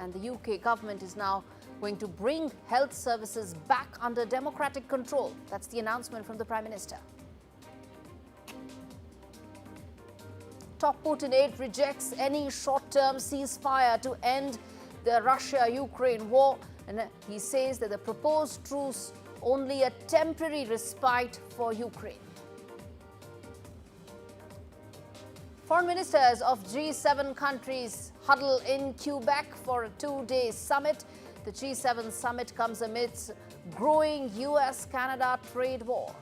and the UK government is now going to bring health services back under democratic control. That's the announcement from the Prime Minister. Top Putin aide rejects any short-term ceasefire to end the Russia-Ukraine war, and he says that the proposed truce only a temporary respite for Ukraine. Foreign ministers of G7 countries huddle in Quebec for a two-day summit. The G7 summit comes amidst growing US-Canada trade war.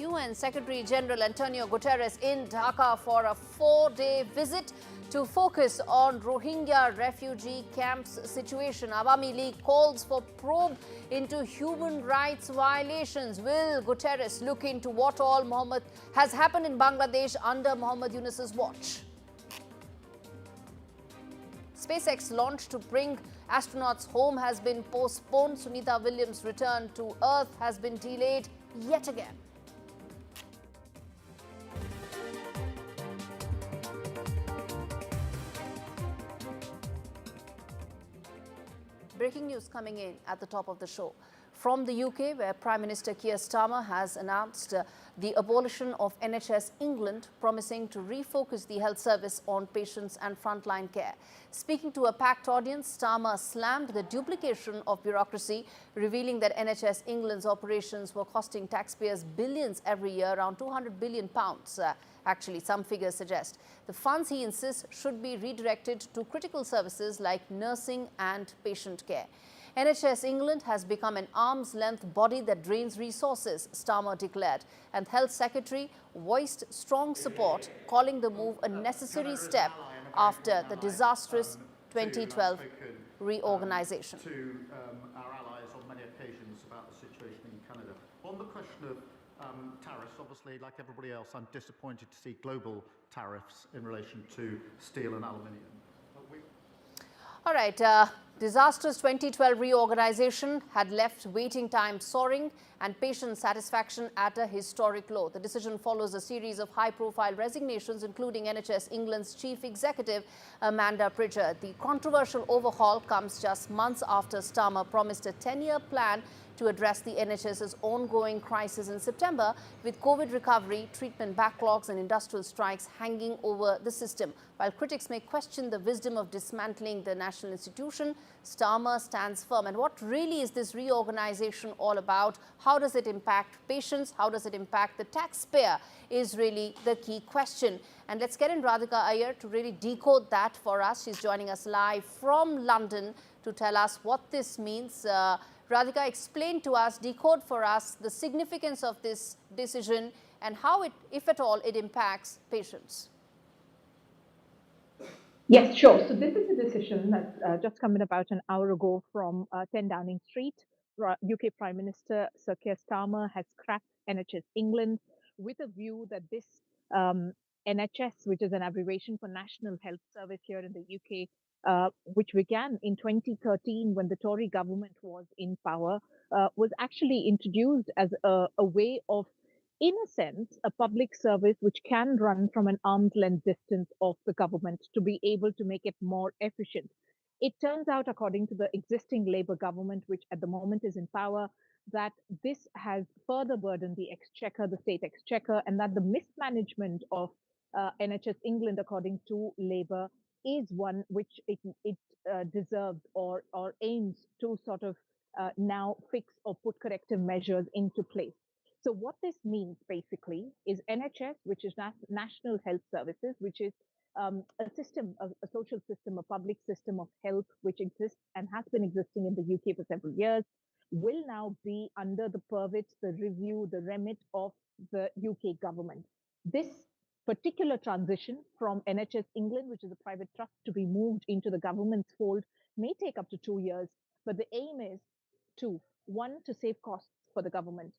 UN Secretary-General Antonio Guterres in Dhaka for a four-day visit to focus on Rohingya refugee camps situation. Awami League calls for probe into human rights violations. Will Guterres look into what all has happened in Bangladesh under Mohammed Yunus's watch? SpaceX launch to bring astronauts home has been postponed. Sunita Williams' return to Earth has been delayed yet again. Breaking news coming in at the top of the show. From the UK, where Prime Minister Keir Starmer has announced the abolition of NHS England, promising to refocus the health service on patients and frontline care. Speaking to a packed audience, Starmer slammed the duplication of bureaucracy, revealing that NHS England's operations were costing taxpayers billions every year, around £200 billion. Actually, some figures suggest. The funds, he insists, should be redirected to critical services like nursing and patient care. NHS England has become an arm's-length body that drains resources, Starmer declared, and Health Secretary voiced strong support, calling the move a necessary step after the disastrous 2012 reorganisation. To our allies on many occasions about the situation in Canada. On the question of tariffs, obviously, like everybody else, I'm disappointed to see global tariffs in relation to steel and aluminium. All right, disastrous 2012 reorganization had left waiting times soaring and patient satisfaction at a historic low. The decision follows a series of high-profile resignations, including NHS England's chief executive, Amanda Pritchard. The controversial overhaul comes just months after Starmer promised a 10-year plan to address the NHS's ongoing crisis in September, with COVID recovery, treatment backlogs and industrial strikes hanging over the system. While critics may question the wisdom of dismantling the national institution, Starmer stands firm. And what really is this reorganization all about? How does it impact patients? How does it impact the taxpayer is really the key question. And let's get in Radhika Iyer to really decode that for us. She's joining us live from London to tell us what this means. Radhika, explain to us, decode for us the significance of this decision and how it, if at all, it impacts patients. Yes, sure. So this is a decision that's just come in about an hour ago from 10 Downing Street. UK Prime Minister Sir Keir Starmer has scrapped NHS England with a view that this NHS, which is an abbreviation for National Health Service here in the UK, which began in 2013 when the Tory government was in power, was actually introduced as a way of, in a sense, a public service which can run from an arm's length distance of the government to be able to make it more efficient. It turns out, according to the existing Labour government, which at the moment is in power, that this has further burdened the exchequer, the state exchequer, and that the mismanagement of NHS England, according to Labour, is one which it deserves or aims to sort of now fix or put corrective measures into place. So what this means basically is NHS, which is National Health Services, which is a system, a social system, a public system of health, which exists and has been existing in the UK for several years, will now be under the purview, the review, the remit of the UK government. This particular transition from NHS England, which is a private trust, to be moved into the government's fold may take up to 2 years, but the aim is one, to save costs for the government.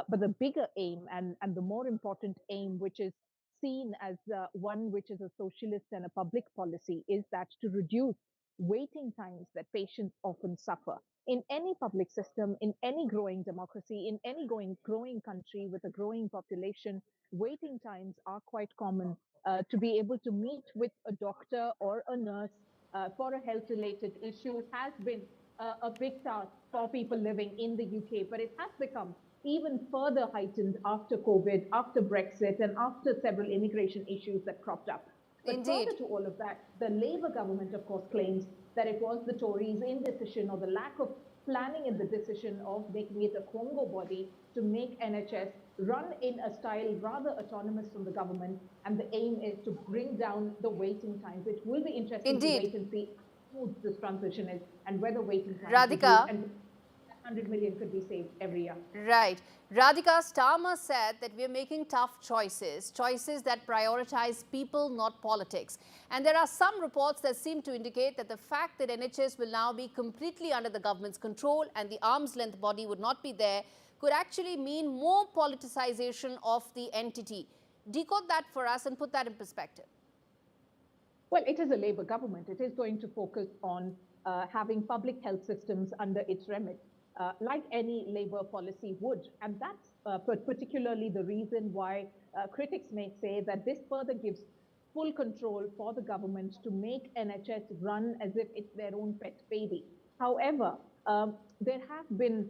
But the bigger aim and the more important aim, which is seen as one which is a socialist and a public policy, is that to reduce waiting times that patients often suffer. In any public system, in any growing democracy, in any growing country with a growing population, waiting times are quite common to be able to meet with a doctor or a nurse for a health-related issue has been a big task for people living in the UK, but it has become even further heightened after COVID, after Brexit, and after several immigration issues that cropped up. But Indeed. further to all of that, the Labour government, of course, claims that it was the Tories' indecision or the lack of planning in the decision of making it a Congo body to make NHS run in a style rather autonomous from the government, and the aim is to bring down the waiting times. It will be interesting to wait and see how smooth this transition is and whether waiting times Radhika, and 100 million could be saved every year. Right. Radhika, Starmer said that we're making tough choices that prioritize people, not politics. And there are some reports that seem to indicate that the fact that NHS will now be completely under the government's control and the arm's length body would not be there could actually mean more politicization of the entity. Decode that for us and put that in perspective. Well, it is a Labour government. It is going to focus on having public health systems under its remit, like any Labour policy would. And that's particularly the reason why critics may say that this further gives full control for the government to make NHS run as if it's their own pet baby. However, there have been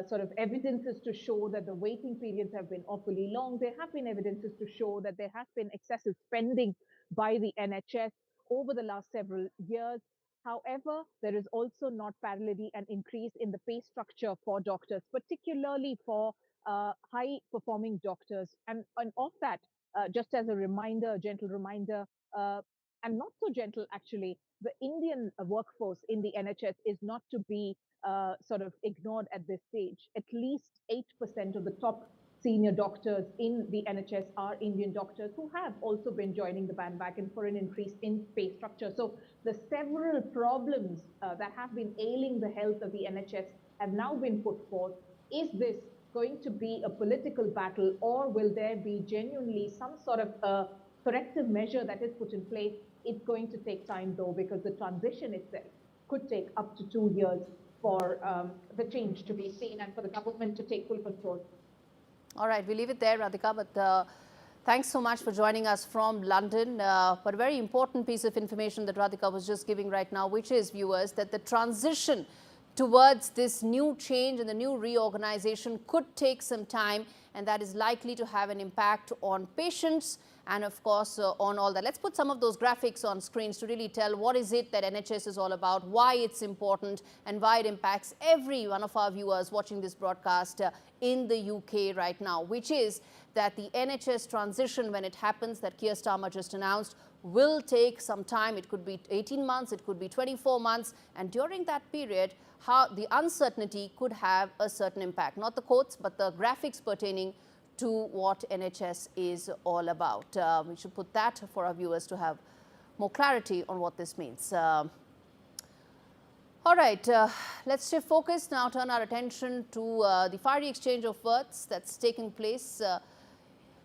sort of evidences to show that the waiting periods have been awfully long. There have been evidences to show that there has been excessive spending by the NHS over the last several years. However, there is also not parallelly an increase in the pay structure for doctors, particularly for high-performing doctors. And of that, just as a reminder, a gentle reminder, and not so gentle actually, the Indian workforce in the NHS is not to be sort of ignored at this stage. At least 8% of the top senior doctors in the NHS are Indian doctors who have also been joining the bandwagon for an increase in pay structure. So the several problems that have been ailing the health of the NHS have now been put forth. Is this going to be a political battle, or will there be genuinely some sort of corrective measure that is put in place? It's going to take time, though, because the transition itself could take up to 2 years for the change to be seen and for the government to take full control. All right, we leave it there, Radhika, but thanks so much for joining us from London. But a very important piece of information that Radhika was just giving right now, which is, viewers, that the transition towards this new change and the new reorganization could take some time, and that is likely to have an impact on patients and, of course, on all that. Let's put some of those graphics on screens to really tell what is it that NHS is all about, why it's important, and why it impacts every one of our viewers watching this broadcast in the UK right now, which is that the NHS transition, when it happens, that Keir Starmer just announced, will take some time. It could be 18 months, it could be 24 months, and during that period, how the uncertainty could have a certain impact. Not the quotes, but the graphics pertaining to what NHS is all about. We should put that for our viewers to have more clarity on what this means. All right, let's shift focus now, turn our attention to the fiery exchange of words that's taking place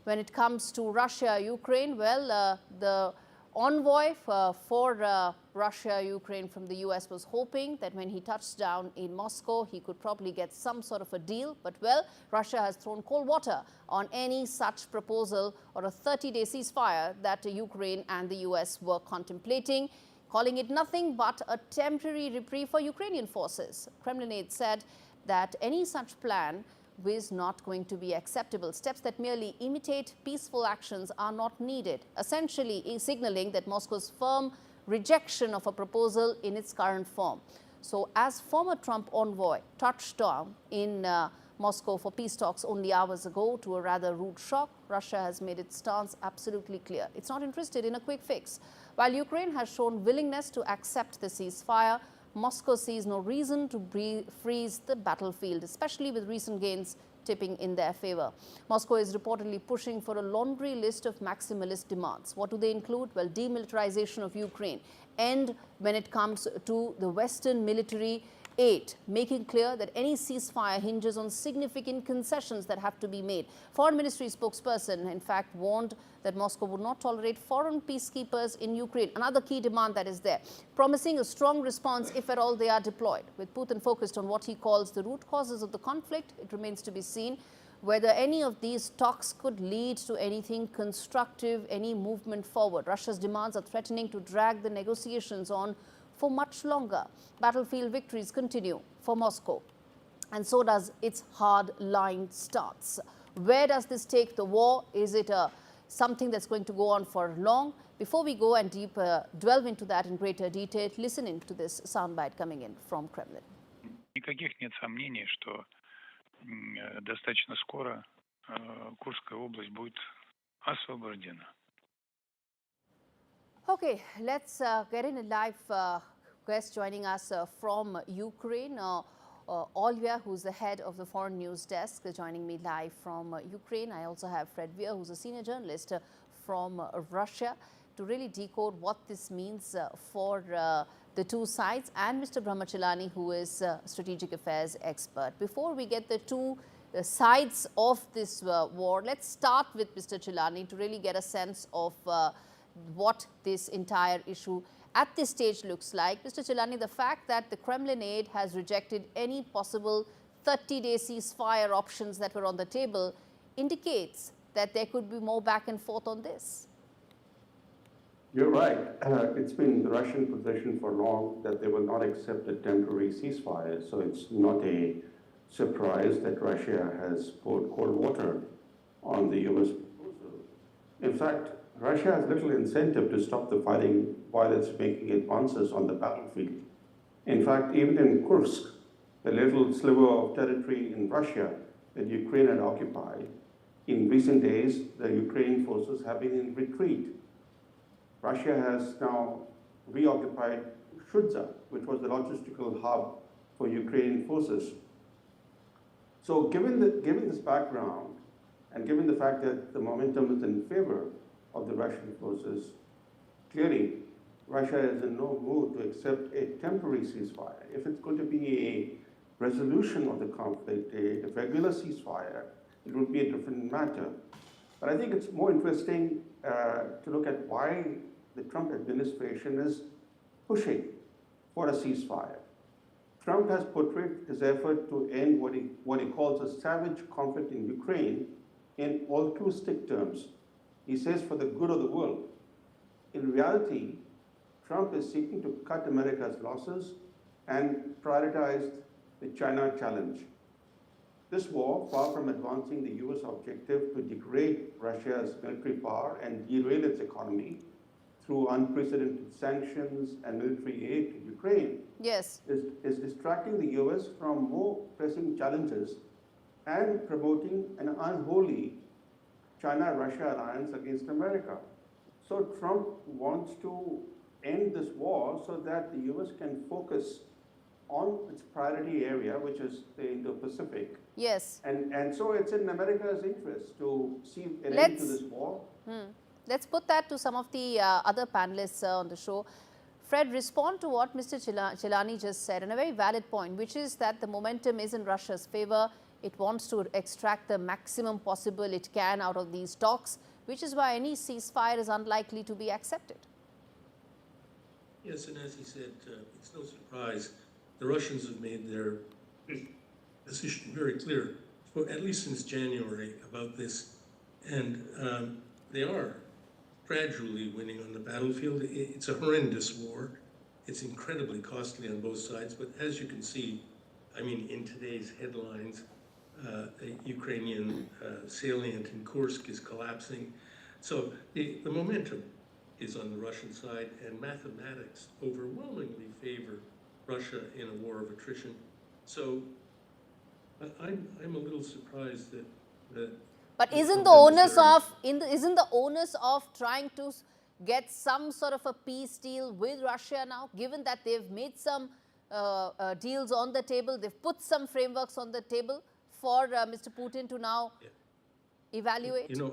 when it comes to Russia, Ukraine. Well, the envoy for Russia, Ukraine from the US was hoping that when he touched down in Moscow, he could probably get some sort of a deal. But, well, Russia has thrown cold water on any such proposal or a 30-day ceasefire that Ukraine and the US were contemplating, calling it nothing but a temporary reprieve for Ukrainian forces. Kremlin aide said that any such plan is not going to be acceptable. Steps that merely imitate peaceful actions are not needed, essentially signaling that Moscow's firm rejection of a proposal in its current form. So, as former Trump envoy touched down in Moscow for peace talks only hours ago to a rather rude shock, Russia has made its stance absolutely clear. It's not interested in a quick fix. While Ukraine has shown willingness to accept the ceasefire, Moscow sees no reason to freeze the battlefield, especially with recent gains tipping in their favor. Moscow is reportedly pushing for a laundry list of maximalist demands. What do they include? Well, demilitarization of Ukraine, and when it comes to the Western military aid, making clear that any ceasefire hinges on significant concessions that have to be made. Foreign Ministry spokesperson, in fact, warned that Moscow would not tolerate foreign peacekeepers in Ukraine, another key demand that is there, promising a strong response if at all they are deployed. With Putin focused on what he calls the root causes of the conflict, it remains to be seen whether any of these talks could lead to anything constructive, any movement forward. Russia's demands are threatening to drag the negotiations on for much longer. Battlefield victories continue for Moscow, and so does its hard-line stance. Where does this take the war? Is it something that's going to go on for long? Before we go and delve into that in greater detail, listen in to this soundbite coming in from Kremlin. Никаких нет сомнений, что достаточно скоро Курская область будет освобождена. Okay, let's get in a live guest joining us from Ukraine. Olya, who's the head of the Foreign News Desk, joining me live from Ukraine. I also have Fred Weir, who's a senior journalist from Russia, to really decode what this means for the two sides, and Mr. Brahmachelani, who is a strategic affairs expert. Before we get the two sides of this war, let's start with Mr. Chelani to really get a sense of what this entire issue at this stage looks like. Mr. Chelani, the fact that the Kremlin aide has rejected any possible 30-day ceasefire options that were on the table indicates that there could be more back and forth on this. You're right. It's been the Russian position for long that they will not accept a temporary ceasefire. So it's not a surprise that Russia has poured cold water on the US proposal. In fact, Russia has little incentive to stop the fighting while it's making advances on the battlefield. In fact, even in Kursk, the little sliver of territory in Russia that Ukraine had occupied, in recent days, the Ukrainian forces have been in retreat. Russia has now reoccupied Shudza, which was the logistical hub for Ukrainian forces. So given this background, and given the fact that the momentum is in favor of the Russian forces, clearly Russia is in no mood to accept a temporary ceasefire. If it's going to be a resolution of the conflict, a regular ceasefire, it would be a different matter. But I think it's more interesting to look at why the Trump administration is pushing for a ceasefire. Trump has portrayed his effort to end what he calls a savage conflict in Ukraine in altruistic terms. He says for the good of the world. In reality, Trump is seeking to cut America's losses and prioritize the China challenge. This war, far from advancing the US objective to degrade Russia's military power and derail its economy through unprecedented sanctions and military aid to Ukraine, yes, is distracting the US from more pressing challenges and promoting an unholy China-Russia alliance against America. So Trump wants to end this war so that the US can focus on its priority area, which is the Indo-Pacific. yes. And so it's in America's interest to see an end to this war. Let's put that to some of the other panelists on the show. Fred, respond to what Mr. Chelani just said, and a very valid point, which is that the momentum is in Russia's favor. It wants to extract the maximum possible it can out of these talks, which is why any ceasefire is unlikely to be accepted. Yes, and as he said, it's no surprise. The Russians have made their position very clear, at least since January, about this. And they are gradually winning on the battlefield. It's a horrendous war. It's incredibly costly on both sides. But as you can see, I mean, in today's headlines, the Ukrainian salient in Kursk is collapsing. So the momentum is on the Russian side, and mathematics overwhelmingly favor Russia in a war of attrition. So I'm a little surprised that But isn't the onus of trying to get some sort of a peace deal with Russia now, given that they've made some deals on the table, they've put some frameworks on the table for Mr. Putin to now evaluate? You know,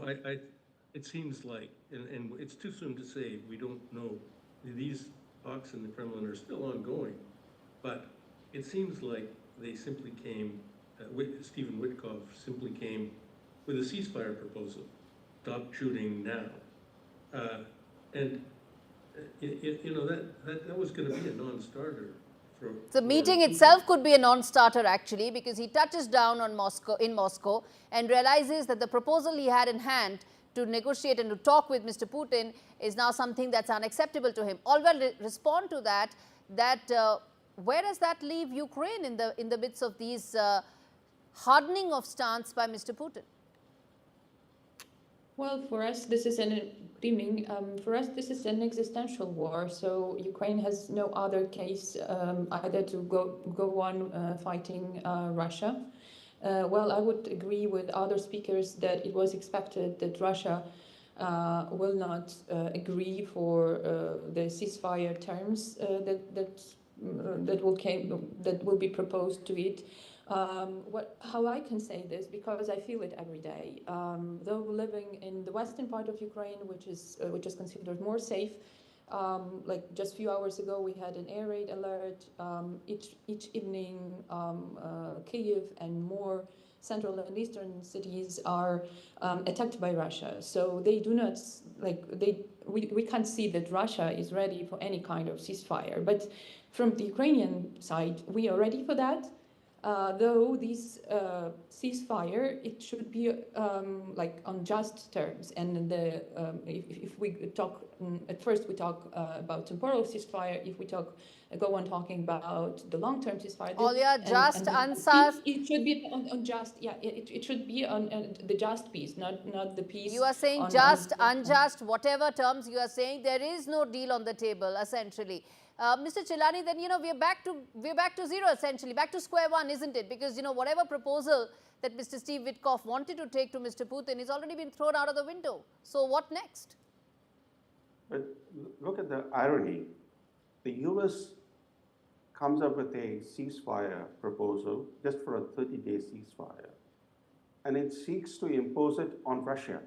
it seems like, and it's too soon to say, we don't know. These talks in the Kremlin are still ongoing, but it seems like they simply came, Stephen Witkoff simply came with a ceasefire proposal. Stop shooting now. You know, that was going to be a non-starter The meeting itself could be a non-starter actually, because he touches down on Moscow and realizes that the proposal he had in hand to negotiate and to talk with Mr. Putin is now something that's unacceptable to him. All will respond to that. Where does that leave Ukraine in the midst of these hardening of stance by Mr. Putin? Well, for us, this is for us, this is an existential war. So Ukraine has no other case either to go on fighting Russia. Well, I would agree with other speakers that it was expected that Russia will not agree for the ceasefire terms that will be proposed to it. How I can say this, because I feel it every day. Though living in the western part of Ukraine, which is considered more safe, like just a few hours ago, we had an air raid alert. Each evening, Kyiv and more central and eastern cities are attacked by Russia. So they do not we can't see that Russia is ready for any kind of ceasefire. But from the Ukrainian side, we are ready for that. Though this ceasefire, it should be on just terms, and if we talk at first we talk about temporal ceasefire. If we go on talking about the long-term ceasefire, it should be on just. Yeah, it should be on the just peace, not the peace. You are saying just, unjust, whatever terms you are saying, there is no deal on the table essentially. Mr. Chilani, then we're back to zero essentially, back to square one, isn't it? Because whatever proposal that Mr. Steve Witkoff wanted to take to Mr. Putin has already been thrown out of the window. So what next? But look at the irony. The US comes up with a ceasefire proposal just for a 30-day ceasefire, and it seeks to impose it on Russia.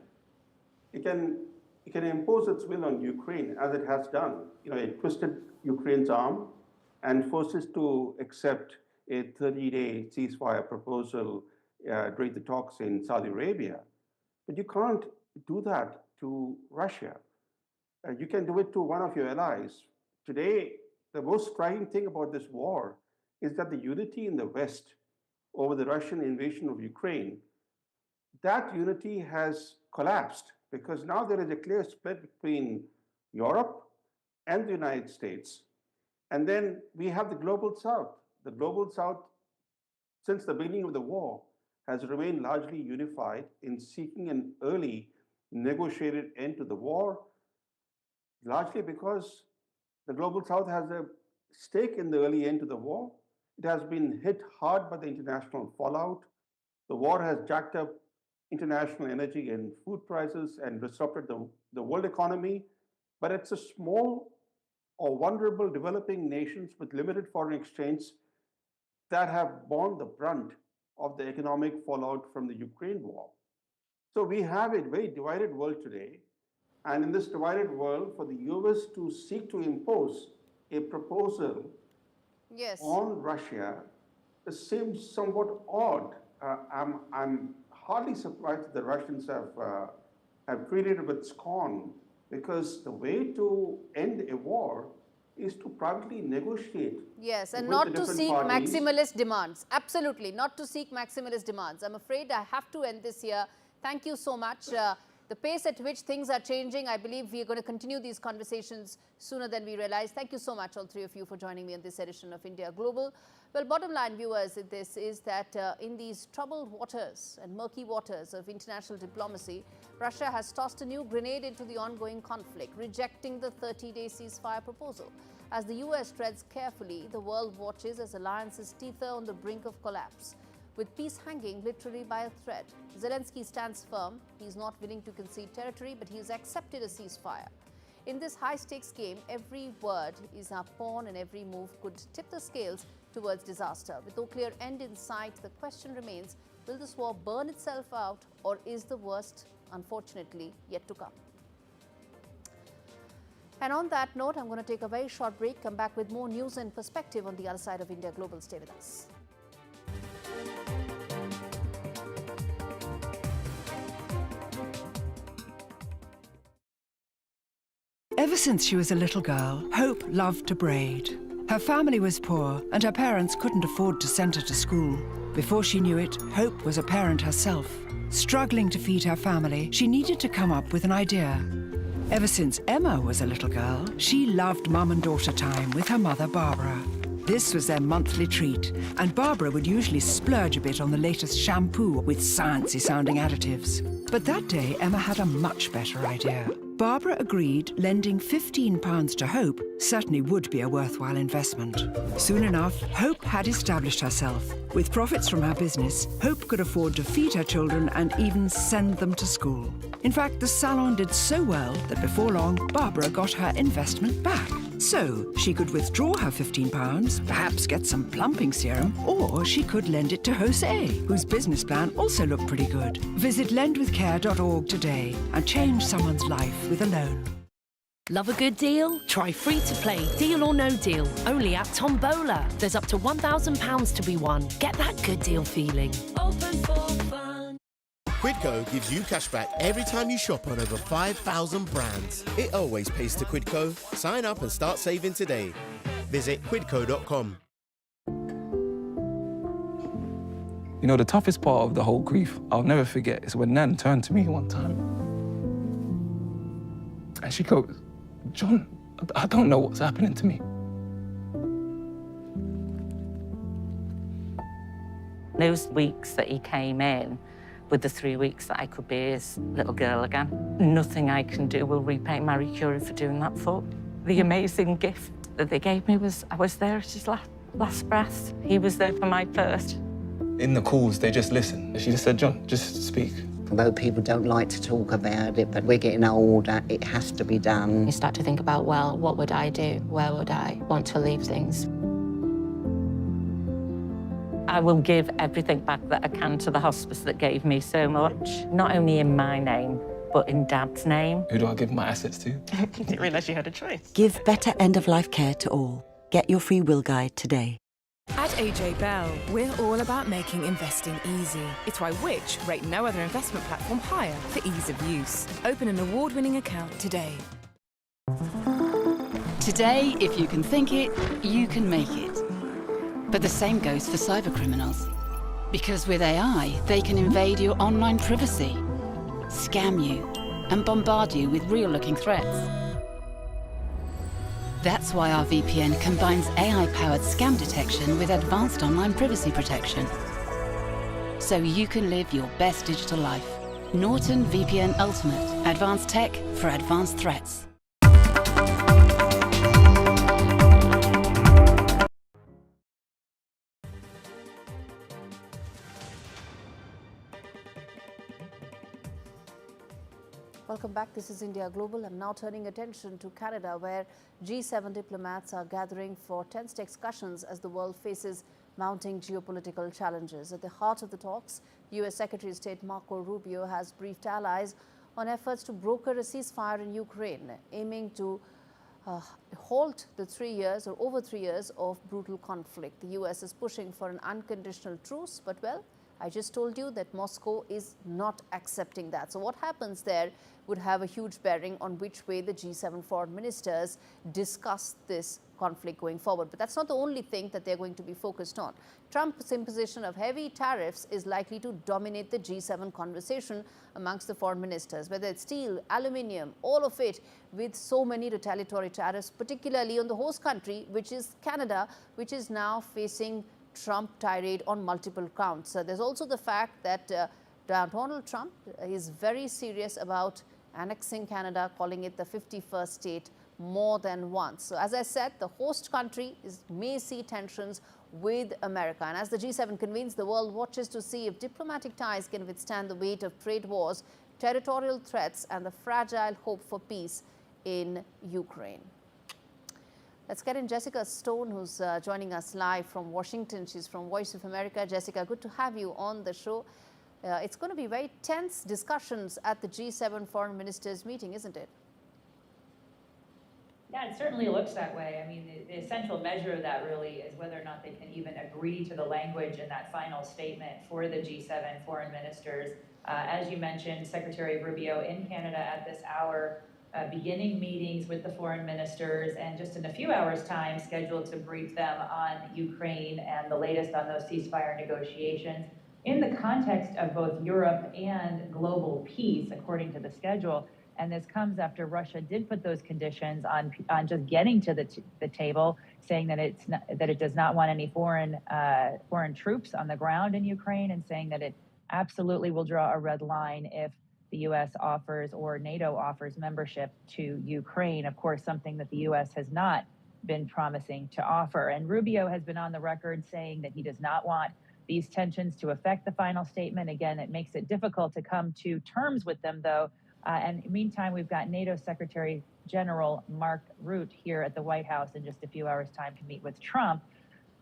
It can impose its will on Ukraine, as it has done. It twisted Ukraine's arm and forces to accept a 30-day ceasefire proposal during the talks in Saudi Arabia. But you can't do that to Russia. You can do it to one of your allies. Today, the most striking thing about this war is that the unity in the West over the Russian invasion of Ukraine, that unity has collapsed, because now there is a clear split between Europe and the United States. And then we have the Global South. The Global South, since the beginning of the war, has remained largely unified in seeking an early negotiated end to the war, largely because the Global South has a stake in the early end to the war. It has been hit hard by the international fallout. The war has jacked up international energy and food prices and disrupted the world economy. But it's a small or vulnerable developing nations with limited foreign exchange that have borne the brunt of the economic fallout from the Ukraine war. So we have a very divided world today. And in this divided world, for the US to seek to impose a proposal on Russia, it seems somewhat odd. I'm hardly surprised that the Russians have treated it with scorn, because the way to end a war is to privately negotiate. Yes, and not to seek maximalist demands. Absolutely, not to seek maximalist demands. I'm afraid I have to end this here. Thank you so much. The pace at which things are changing, I believe we are going to continue these conversations sooner than we realize. Thank you so much, all three of you, for joining me on this edition of India Global. Well, bottom line, viewers, this is that in these troubled waters and murky waters of international diplomacy, Russia has tossed a new grenade into the ongoing conflict, rejecting the 30-day ceasefire proposal. As the US treads carefully, the world watches as alliances teeter on the brink of collapse, with peace hanging literally by a thread. Zelensky stands firm. He is not willing to concede territory, but he has accepted a ceasefire. In this high-stakes game, every word is a pawn and every move could tip the scales towards disaster. With no clear end in sight, the question remains, will this war burn itself out, or is the worst, unfortunately, yet to come? And on that note, I'm going to take a very short break, come back with more news and perspective on the other side of India Global. Stay with us. Ever since she was a little girl, Hope loved to braid. Her family was poor, and her parents couldn't afford to send her to school. Before she knew it, Hope was a parent herself. Struggling to feed her family, she needed to come up with an idea. Ever since Emma was a little girl, she loved mum and daughter time with her mother, Barbara. This was their monthly treat, and Barbara would usually splurge a bit on the latest shampoo with sciencey-sounding additives. But that day, Emma had a much better idea. Barbara agreed lending £15 to Hope certainly would be a worthwhile investment. Soon enough, Hope had established herself. With profits from her business, Hope could afford to feed her children and even send them to school. In fact, the salon did so well that before long, Barbara got her investment back. So she could withdraw her £15, perhaps get some plumping serum, or she could lend it to Jose, whose business plan also looked pretty good. Visit lendwithcare.org today and change someone's life with a loan. Love a good deal? Try Free to Play Deal or No Deal, only at Tombola. There's up to £1,000 to be won. Get that good deal feeling. Open for fun. Quidco gives you cashback every time you shop on over 5,000 brands. It always pays to Quidco. Sign up and start saving today. Visit quidco.com. You know, the toughest part of the whole grief, I'll never forget, is when Nan turned to me one time. And she goes, "John, I don't know what's happening to me." Those weeks that he came in, with the 3 weeks that I could be his little girl again, nothing I can do will repay Marie Curie for doing that for. The amazing gift that they gave me was I was there at his last breath. He was there for my first. In the calls, they just listened. She just said, "John, just speak." Although people don't like to talk about it, but we're getting older, it has to be done. You start to think about, well, what would I do? Where would I want to leave things? I will give everything back that I can to the hospice that gave me so much, not only in my name, but in Dad's name. Who do I give my assets to? I didn't realise you had a choice. Give better end-of-life care to all. Get your free will guide today. At AJ Bell, we're all about making investing easy. It's why Which rate no other investment platform higher for ease of use. Open an award-winning account today. Today, if you can think it, you can make it. But the same goes for cybercriminals. Because with AI, they can invade your online privacy, scam you, and bombard you with real-looking threats. That's why our VPN combines AI-powered scam detection with advanced online privacy protection. So you can live your best digital life. Norton VPN Ultimate. Advanced tech for advanced threats. Welcome back. This is India Global. I'm now turning attention to Canada, where G7 diplomats are gathering for tense discussions as the world faces mounting geopolitical challenges. At the heart of the talks, U.S. Secretary of State Marco Rubio has briefed allies on efforts to broker a ceasefire in Ukraine, aiming to halt the 3 years or over 3 years of brutal conflict. The U.S. is pushing for an unconditional truce, but well, I just told you that Moscow is not accepting that. So what happens there would have a huge bearing on which way the G7 foreign ministers discuss this conflict going forward. But that's not the only thing that they're going to be focused on. Trump's imposition of heavy tariffs is likely to dominate the G7 conversation amongst the foreign ministers, whether it's steel, aluminium, all of it, with so many retaliatory tariffs, particularly on the host country, which is Canada, which is now facing Trump tirade on multiple counts. There's also the fact that Donald Trump is very serious about annexing Canada, calling it the 51st state more than once. So as I said, the host country may see tensions with America. And as the G7 convenes, the world watches to see if diplomatic ties can withstand the weight of trade wars, territorial threats, and the fragile hope for peace in Ukraine. Let's get in Jessica Stone, who's joining us live from Washington. She's from Voice of America. Jessica, good to have you on the show. It's going to be very tense discussions at the G7 foreign ministers meeting, isn't it? Yeah, it certainly looks that way. I mean, the essential measure of that really is whether or not they can even agree to the language in that final statement for the G7 foreign ministers. As you mentioned, Secretary Rubio in Canada at this hour, beginning meetings with the foreign ministers, and just in a few hours' time scheduled to brief them on Ukraine and the latest on those ceasefire negotiations in the context of both Europe and global peace, according to the schedule. And this comes after Russia did put those conditions on just getting to the table, saying that it does not want any foreign troops on the ground in Ukraine, and saying that it absolutely will draw a red line if the U.S. offers or NATO offers membership to Ukraine. Of course, something that the U.S. has not been promising to offer. And Rubio has been on the record saying that he does not want these tensions to affect the final statement. Again, it makes it difficult to come to terms with them, though. And meantime, we've got NATO Secretary General Mark Rutte here at the White House in just a few hours' time to meet with Trump,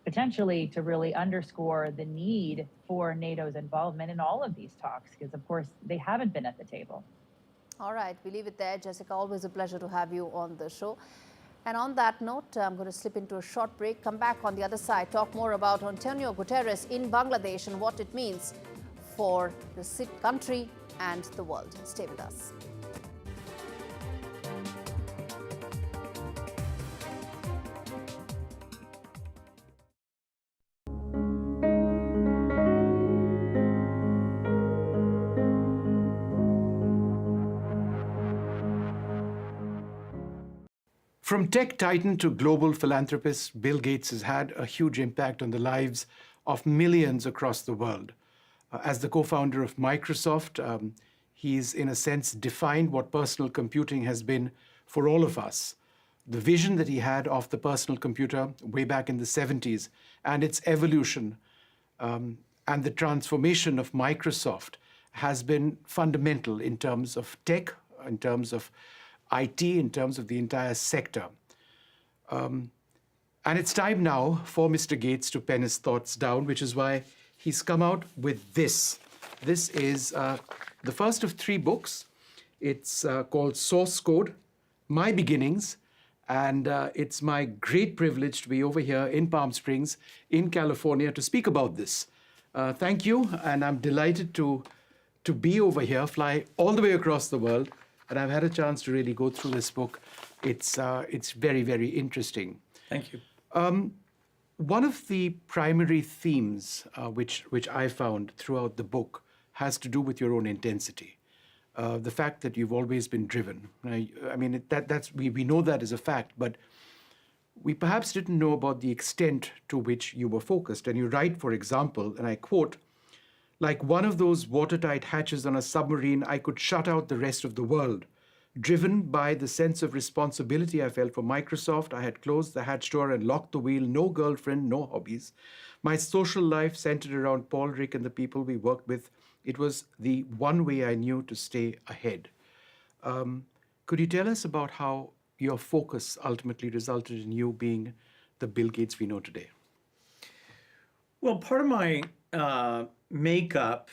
potentially to really underscore the need for NATO's involvement in all of these talks, because, of course, they haven't been at the table. All right, we leave it there. Jessica, always a pleasure to have you on the show. And on that note, I'm going to slip into a short break, come back on the other side, talk more about Antonio Guterres in Bangladesh and what it means for the country and the world. Stay with us. From tech titan to global philanthropist, Bill Gates has had a huge impact on the lives of millions across the world. As the co-founder of Microsoft, he's in a sense defined what personal computing has been for all of us. The vision that he had of the personal computer way back in the 70s and its evolution and the transformation of Microsoft has been fundamental in terms of tech, in terms of IT, in terms of the entire sector. And it's time now for Mr. Gates to pen his thoughts down, which is why he's come out with this. This is the first of 3 books. It's called Source Code, My Beginnings, and it's my great privilege to be over here in Palm Springs, in California, to speak about this. Thank you, and I'm delighted to be over here, fly all the way across the world, and I've had a chance to really go through this book. It's very, very interesting. Thank you. One of the primary themes which I found throughout the book has to do with your own intensity. The fact that you've always been driven. I mean, we know that is a fact, but we perhaps didn't know about the extent to which you were focused. And you write, for example, and I quote, "Like one of those watertight hatches on a submarine, I could shut out the rest of the world. Driven by the sense of responsibility I felt for Microsoft, I had closed the hatch door and locked the wheel. No girlfriend, no hobbies. My social life centered around Paul, Rick, and the people we worked with. It was the one way I knew to stay ahead." Could you tell us about how your focus ultimately resulted in you being the Bill Gates we know today? Well, part of my makeup,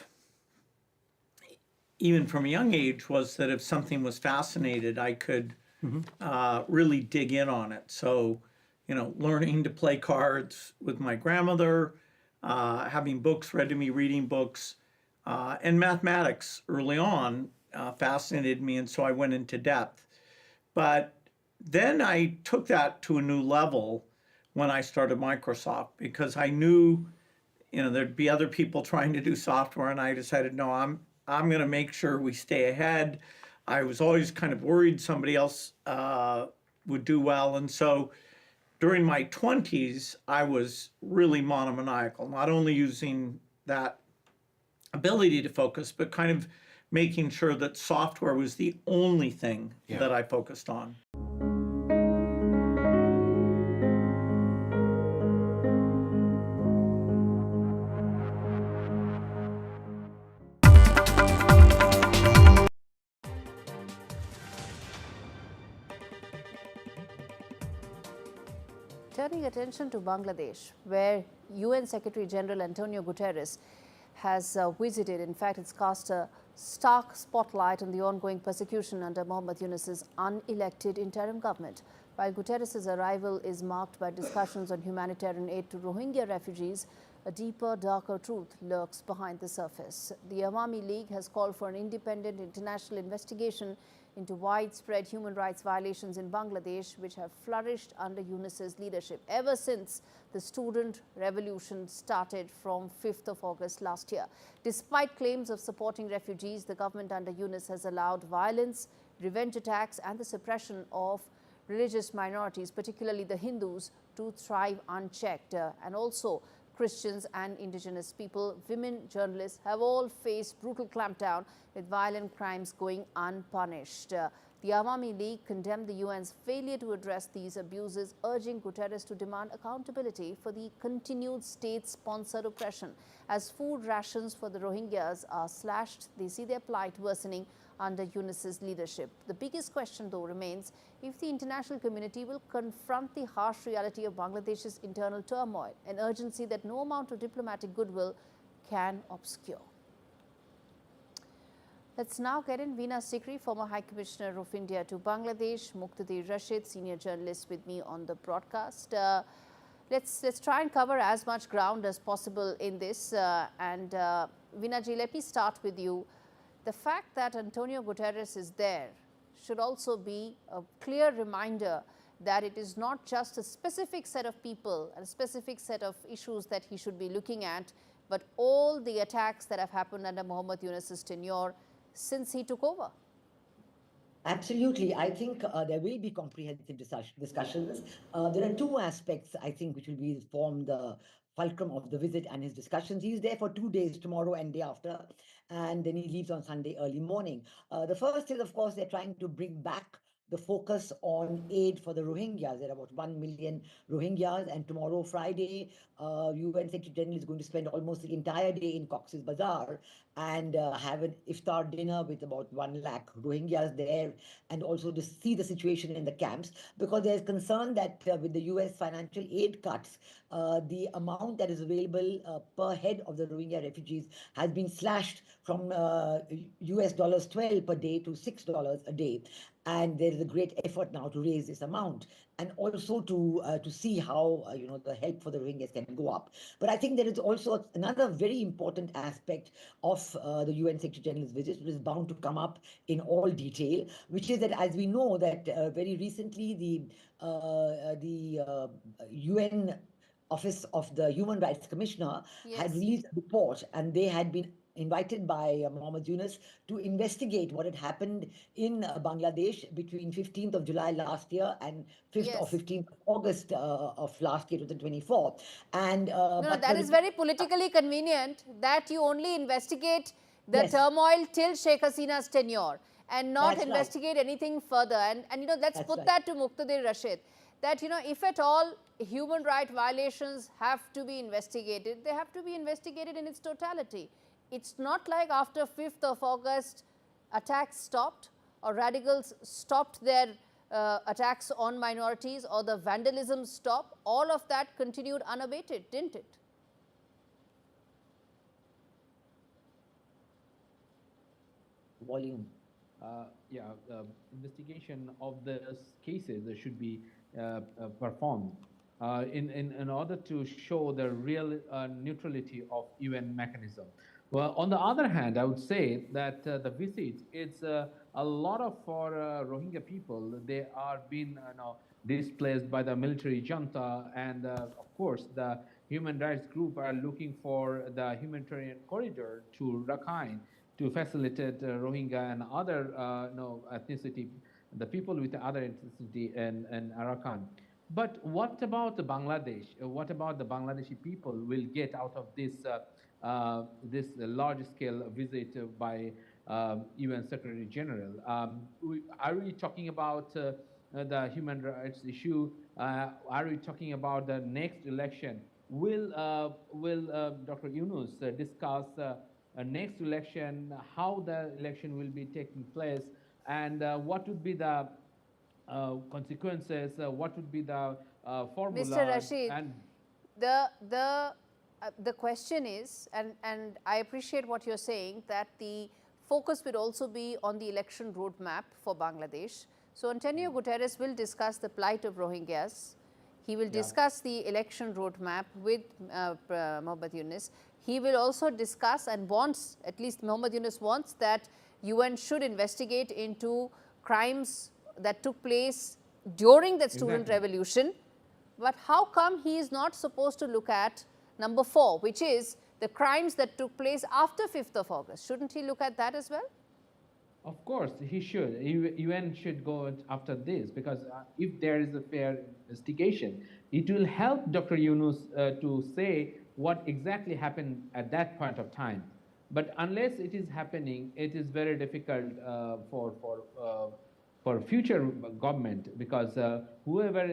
even from a young age, was that if something was fascinated, I could really dig in on it. So, learning to play cards with my grandmother, having books read to me, reading books, and mathematics early on fascinated me, and so I went into depth. But then I took that to a new level when I started Microsoft, because I knew, there'd be other people trying to do software, and I decided, no, I'm going to make sure we stay ahead. I was always kind of worried somebody else would do well. And so during my 20s, I was really monomaniacal, not only using that ability to focus, but kind of making sure that software was the only thing that I focused on. Turning attention to Bangladesh, where UN Secretary General Antonio Guterres has visited. In fact, it's cast a stark spotlight on the ongoing persecution under Mohammad Yunus's unelected interim government. While Guterres' arrival is marked by discussions on humanitarian aid to Rohingya refugees, a deeper, darker truth lurks behind the surface. The Awami League has called for an independent international investigation into widespread human rights violations in Bangladesh, which have flourished under Yunus's leadership ever since the student revolution started from 5th of August last year. Despite claims of supporting refugees, the government under Yunus has allowed violence, revenge attacks and the suppression of religious minorities, particularly the Hindus, to thrive unchecked. And also Christians and indigenous people, women, journalists have all faced brutal clampdown with violent crimes going unpunished. The Awami League condemned the UN's failure to address these abuses, urging Guterres to demand accountability for the continued state-sponsored oppression. As food rations for the Rohingyas are slashed, they see their plight worsening under Yunus's leadership. The biggest question, though, remains if the international community will confront the harsh reality of Bangladesh's internal turmoil, an urgency that no amount of diplomatic goodwill can obscure. Let's now get in Veena Sikri, former High Commissioner of India to Bangladesh, Muqtada Rashid, senior journalist with me on the broadcast. Let's try and cover as much ground as possible in this. Veena ji, let me start with you. The fact that Antonio Guterres is there should also be a clear reminder that it is not just a specific set of people and a specific set of issues that he should be looking at, but all the attacks that have happened under Mohammad Yunus's tenure since he took over. Absolutely. I think there will be comprehensive discussions. There are two aspects, I think, which will form the fulcrum of the visit and his discussions. He's there for 2 days, tomorrow and day after, and then he leaves on Sunday early morning. The first is, of course, they're trying to bring back the focus on aid for the Rohingyas. There are about 1 million Rohingyas, and tomorrow, Friday, UN Secretary General is going to spend almost the entire day in Cox's Bazar and have an iftar dinner with about 1 lakh Rohingyas there, and also to see the situation in the camps, because there's concern that with the US financial aid cuts, the amount that is available per head of the Rohingya refugees has been slashed from US $12 per day to $6 a day. And there is a great effort now to raise this amount, and also to see how the help for the Rohingyas can go up. But I think there is also another very important aspect of the UN Secretary General's visit, which is bound to come up in all detail, which is that, as we know, that very recently the UN Office of the Human Rights Commissioner had released a report, and they had been invited by Mohammad Yunus to investigate what had happened in Bangladesh between 15th of July last year and 5th or 15th of August of last year, 2024. And that is very politically convenient that you only investigate the turmoil till Sheikh Hasina's tenure and not investigate anything further. And let's put that to Muqtada Rashid, that if at all human rights violations have to be investigated, they have to be investigated in its totality. It's not like after 5th of August, attacks stopped or radicals stopped their attacks on minorities or the vandalism stopped. All of that continued unabated, didn't it? Volume. Investigation of these cases should be performed in order to show the real neutrality of UN mechanism. Well, on the other hand, I would say that the visit is a lot of for Rohingya people. They are being displaced by the military junta, and of course the human rights group are looking for the humanitarian corridor to Rakhine to facilitate Rohingya and other ethnicity, the people with other ethnicity in Arakan. But what about the Bangladesh? What about the Bangladeshi people will get out of this this large-scale visit by UN Secretary General? Are we talking about the human rights issue? Are we talking about the next election? Will Dr. Yunus discuss next election, how the election will be taking place, and what would be the consequences? What would be the formula? Mr. Rashid, and the question is, and I appreciate what you're saying, that the focus will also be on the election roadmap for Bangladesh. So Antonio Guterres will discuss the plight of Rohingyas. He will discuss the election roadmap with Mohammad Yunus. He will also discuss and wants, at least Mohammad Yunus wants, that UN should investigate into crimes that took place during that student revolution. But how come he is not supposed to look at number 4, which is the crimes that took place after 5th of August? Shouldn't he look at that as well? Of course, he should. UN should go after this, because if there is a fair investigation, it will help Dr. Yunus to say what exactly happened at that point of time. But unless it is happening, it is very difficult for future government, because whoever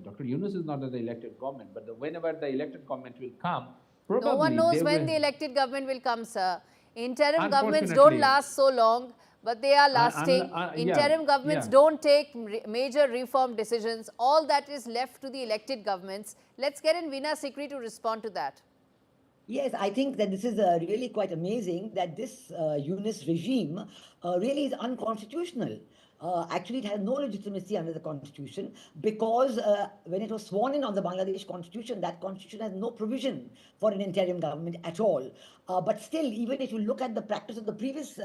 Dr. Yunus is not the elected government, but whenever the elected government will come, probably no one knows when the elected government will come, sir. Interim governments don't last so long, but they are lasting. Interim governments don't take major reform decisions. All that is left to the elected governments. Let's get in Veena Sikri to respond to that. Yes, I think that this is really quite amazing that this Yunus regime really is unconstitutional. Actually, it has no legitimacy under the constitution, because when it was sworn in on the Bangladesh constitution, that constitution has no provision for an interim government at all. But still, even if you look at the practice of the previous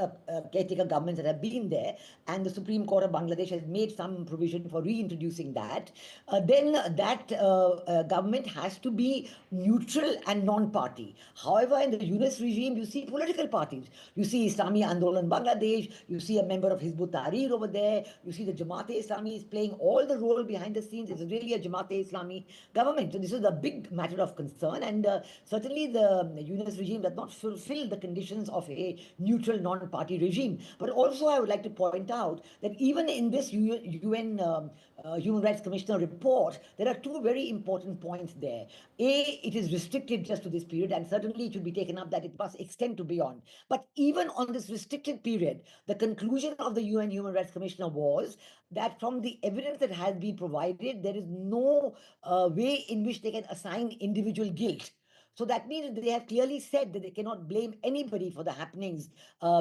caretaker governments that have been there, and the Supreme Court of Bangladesh has made some provision for reintroducing that, then that government has to be neutral and non-party. However, in the Yunus regime, you see political parties. You see Islami Andolan Bangladesh, you see a member of Hizbut Tahrir over there, you see the Jamaat-e-Islami is playing all the role behind the scenes. It's really a Jamaat-e-Islami government. So this is a big matter of concern, and certainly the Yunus regime does not fulfill the conditions of a neutral non-party regime. But also I would like to point out that even in this UN Human Rights Commissioner report, there are two very important points there. A, it is restricted just to this period, and certainly it should be taken up that it must extend to beyond. But even on this restricted period, the conclusion of the UN Human Rights Commissioner was that from the evidence that has been provided, there is no way in which they can assign individual guilt. So that means they have clearly said that they cannot blame anybody for the happenings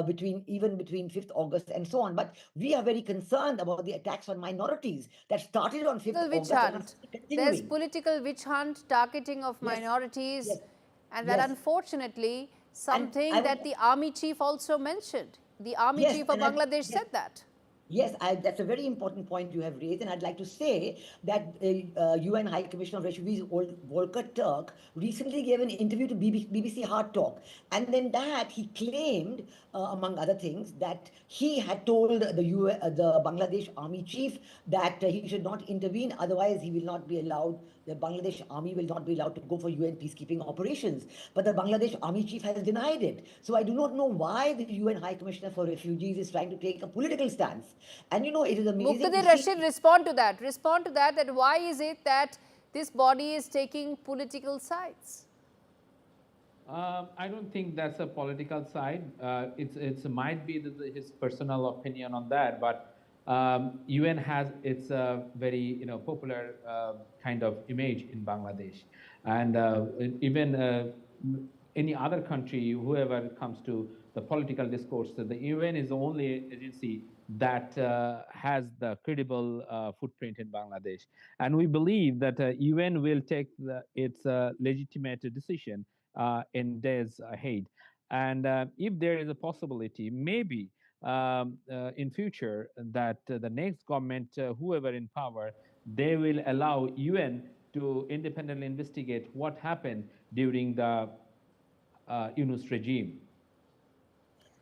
between 5th August and so on. But we are very concerned about the attacks on minorities that started on 5th August. Hunt. There's political witch hunt, targeting of minorities, and that unfortunately something that the army chief also mentioned. The army chief of Bangladesh said that. Yes, that's a very important point you have raised, and I'd like to say that UN High Commissioner of Refugees Volker Turk recently gave an interview to BBC Hard Talk, and then that he claimed, among other things, that he had told the Bangladesh army chief that he should not intervene, otherwise he will not be allowed. The Bangladesh army will not be allowed to go for UN peacekeeping operations. But the Bangladesh army chief has denied it. So I do not know why the UN High Commissioner for Refugees is trying to take a political stance. And you know, it is amazing. Muqtadir Rashid, respond to that. Respond to that, that why is it that this body is taking political sides? I don't think that's a political side. It might be his personal opinion on that, but UN has its very popular kind of image in Bangladesh, and even any other country, whoever comes to the political discourse, the UN is the only agency that has the credible footprint in Bangladesh, and we believe that UN will take its legitimate decision in days ahead, and if there is a possibility, maybe in future that the next government, whoever in power, they will allow UN to independently investigate what happened during the Yunus regime.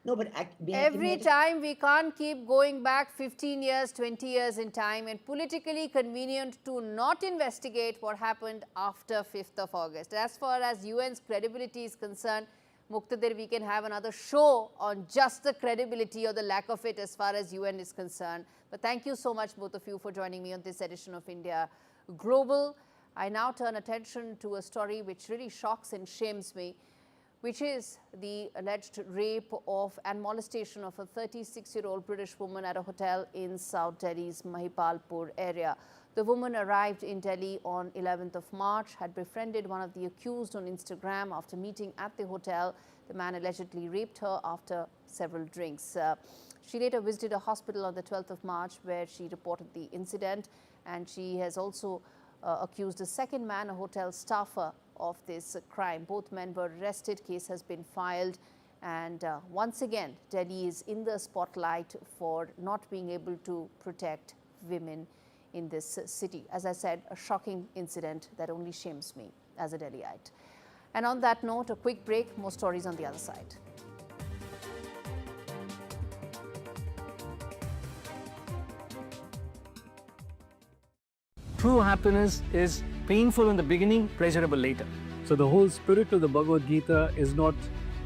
No, but every time we can't keep going back 15 years, 20 years in time, and politically convenient to not investigate what happened after 5th of August. As far as UN's credibility is concerned, Muqtadir, we can have another show on just the credibility or the lack of it as far as UN is concerned. But thank you so much, both of you, for joining me on this edition of India Global. I now turn attention to a story which really shocks and shames me, which is the alleged rape of and molestation of a 36-year-old British woman at a hotel in South Delhi's Mahipalpur area. The woman arrived in Delhi on 11th of March, had befriended one of the accused on Instagram after meeting at the hotel. The man allegedly raped her after several drinks. She later visited a hospital on the 12th of March where she reported the incident, and she has also accused a second man, a hotel staffer, of this crime. Both men were arrested. Case has been filed. And once again, Delhi is in the spotlight for not being able to protect women in this city. As I said, a shocking incident that only shames me as a Delhiite. And on that note, a quick break. More stories on the other side. True happiness is painful in the beginning, pleasurable later. So the whole spirit of the Bhagavad Gita is not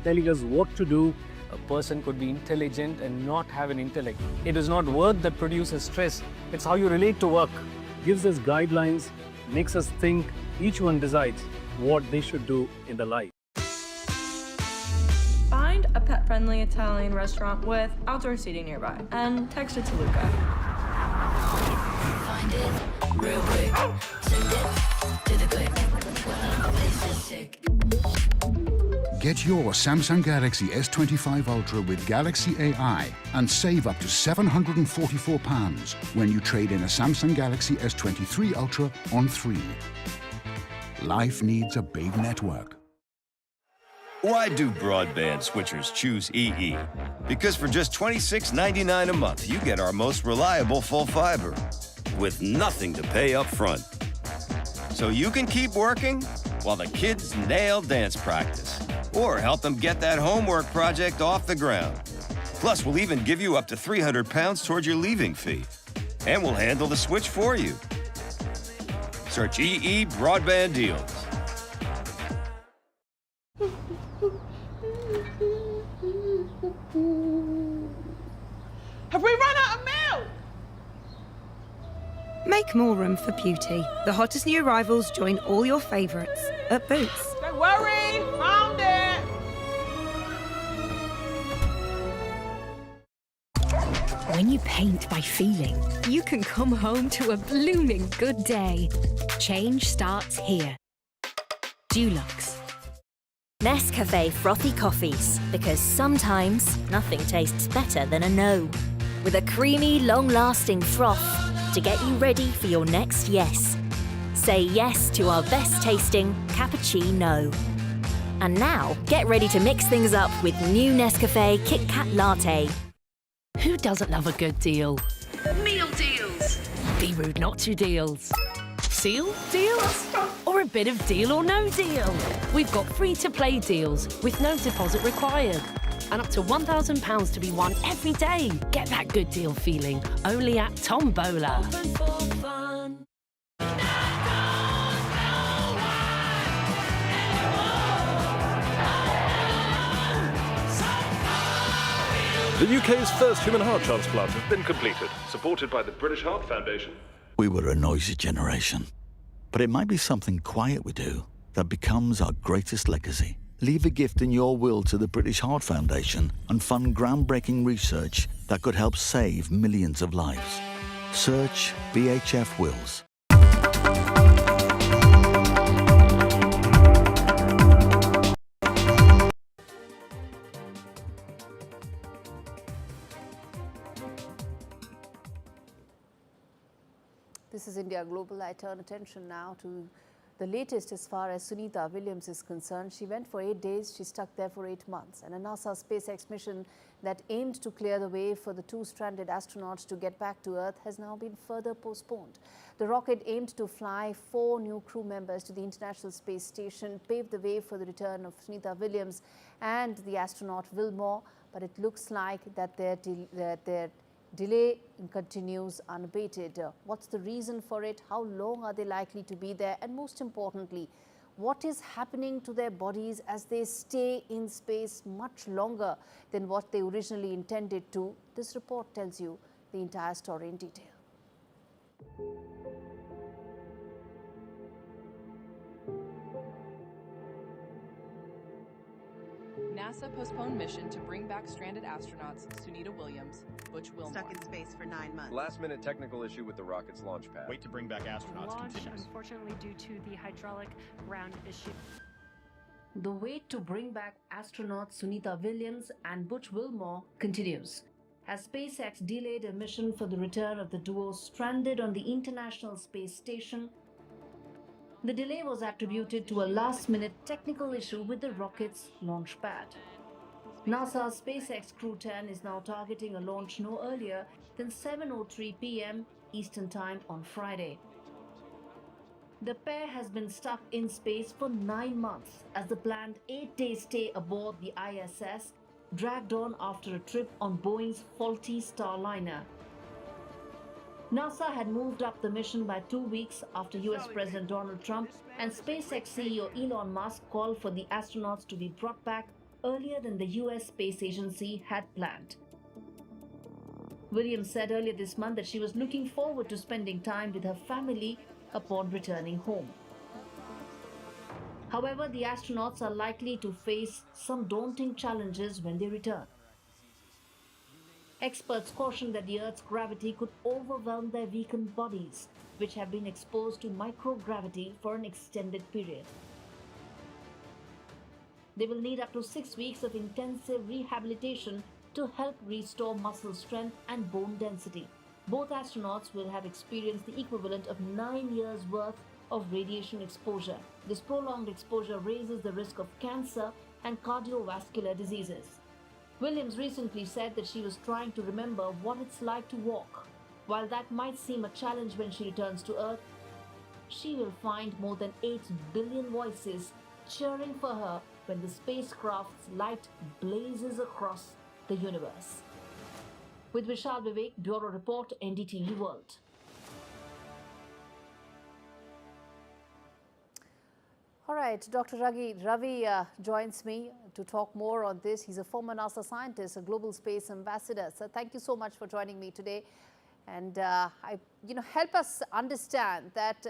telling us what to do. A person could be intelligent and not have an intellect. It is not work that produces stress, it's how you relate to work. Gives us guidelines, makes us think. Each one decides what they should do in their life. Find a pet-friendly Italian restaurant with outdoor seating nearby and text it to Luca. Find it real quick. Send it to the click. Well, this is sick. Get your Samsung Galaxy S25 Ultra with Galaxy AI and save up to £744 when you trade in a Samsung Galaxy S23 Ultra on 3. Life needs a big network. Why do broadband switchers choose EE? Because for just $26.99 a month, you get our most reliable full fiber with nothing to pay up front. So you can keep working while the kids nail dance practice or help them get that homework project off the ground. Plus, we'll even give you up to £300 towards your leaving fee. And we'll handle the switch for you. Search EE Broadband Deals. Have we run out of milk? Make more room for beauty. The hottest new arrivals join all your favourites at Boots. Don't worry, found it. When you paint by feeling, you can come home to a blooming good day. Change starts here. Dulux. Nescafe frothy coffees, because sometimes nothing tastes better than a no. With a creamy, long-lasting froth to get you ready for your next yes. Say yes to our best-tasting cappuccino. And now, get ready to mix things up with new Nescafe Kit Kat Latte. Who doesn't love a good deal? Meal deals. Be rude not to deals. Seal deals? Or a bit of deal or no deal? We've got free-to-play deals with no deposit required. And up to £1,000 to be won every day. Get that good deal feeling only at Tombola. Open for fun. The UK's first human heart transplant has been completed, supported by the British Heart Foundation. We were a noisy generation, but it might be something quiet we do that becomes our greatest legacy. Leave a gift in your will to the British Heart Foundation and fund groundbreaking research that could help save millions of lives. Search BHF Wills. This is India Global. I turn attention now to the latest as far as Sunita Williams is concerned. She went for 8 days, she stuck there for 8 months. And a NASA SpaceX mission that aimed to clear the way for the 2 stranded astronauts to get back to Earth has now been further postponed. The rocket aimed to fly 4 new crew members to the International Space Station, pave the way for the return of Sunita Williams and the astronaut Wilmore, but it looks like that their delay continues unabated. What's the reason for it? How long are they likely to be there? And most importantly, what is happening to their bodies as they stay in space much longer than what they originally intended to? This report tells you the entire story in detail. NASA postponed mission to bring back stranded astronauts Sunita Williams, Butch Wilmore. Stuck in space for 9 months. Last-minute technical issue with the rocket's launch pad. Wait to bring back astronauts Launch, continues. unfortunately, due to the hydraulic ground issue. The wait to bring back astronauts Sunita Williams and Butch Wilmore continues, as SpaceX delayed a mission for the return of the duo stranded on the International Space Station The delay was attributed to a last-minute technical issue with the rocket's launch pad. NASA's SpaceX Crew 10 is now targeting a launch no earlier than 7:03 p.m. Eastern Time on Friday. The pair has been stuck in space for 9 months as the planned 8-day stay aboard the ISS dragged on after a trip on Boeing's faulty Starliner. NASA had moved up the mission by 2 weeks after US President Donald Trump and SpaceX CEO Elon Musk called for the astronauts to be brought back earlier than the US Space Agency had planned. Williams said earlier this month that she was looking forward to spending time with her family upon returning home. However, the astronauts are likely to face some daunting challenges when they return. Experts caution that the Earth's gravity could overwhelm their weakened bodies, which have been exposed to microgravity for an extended period. They will need up to 6 weeks of intensive rehabilitation to help restore muscle strength and bone density. Both astronauts will have experienced the equivalent of 9 years' worth of radiation exposure. This prolonged exposure raises the risk of cancer and cardiovascular diseases. Williams recently said that she was trying to remember what it's like to walk. While that might seem a challenge when she returns to Earth, she will find more than 8 billion voices cheering for her when the spacecraft's light blazes across the universe. With Vishal Vivek, Bureau Report, NDTV World. All right, Dr. Ravi joins me to talk more on this. He's a former NASA scientist, a global space ambassador. So thank you so much for joining me today. And help us understand that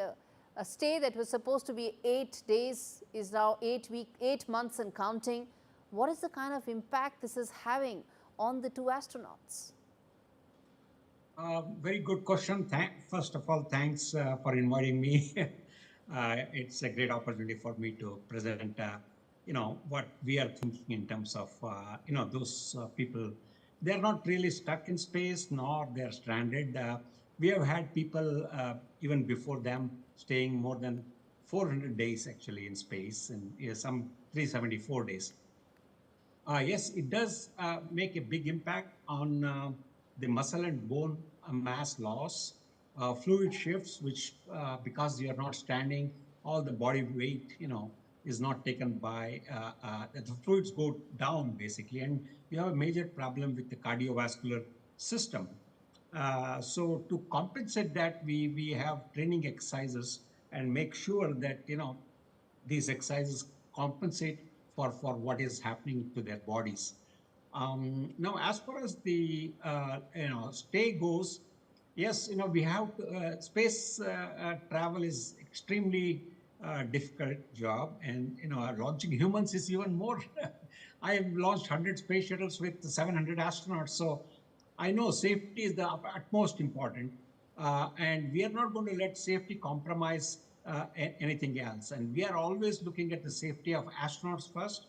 a stay that was supposed to be 8 days is now 8 months and counting. What is the kind of impact this is having on the 2 astronauts? Very good question. First of all, thanks for inviting me. It's a great opportunity for me to present, what we are thinking in terms of, those people. They're not really stuck in space, nor they're stranded. We have had people even before them staying more than 400 days actually in space, and some 374 days. Yes, it does make a big impact on the muscle and bone mass loss, fluid shifts, which because you're not standing, all the body weight, is not taken by, the fluids go down basically, and you have a major problem with the cardiovascular system. So to compensate that, we have training exercises and make sure that, these exercises compensate for what is happening to their bodies. Now, as far as the stay goes, yes, we have space travel is extremely difficult job, and launching humans is even more. I have launched 100 space shuttles with 700 astronauts, so I know safety is the utmost important, and we are not going to let safety compromise anything else. And we are always looking at the safety of astronauts first,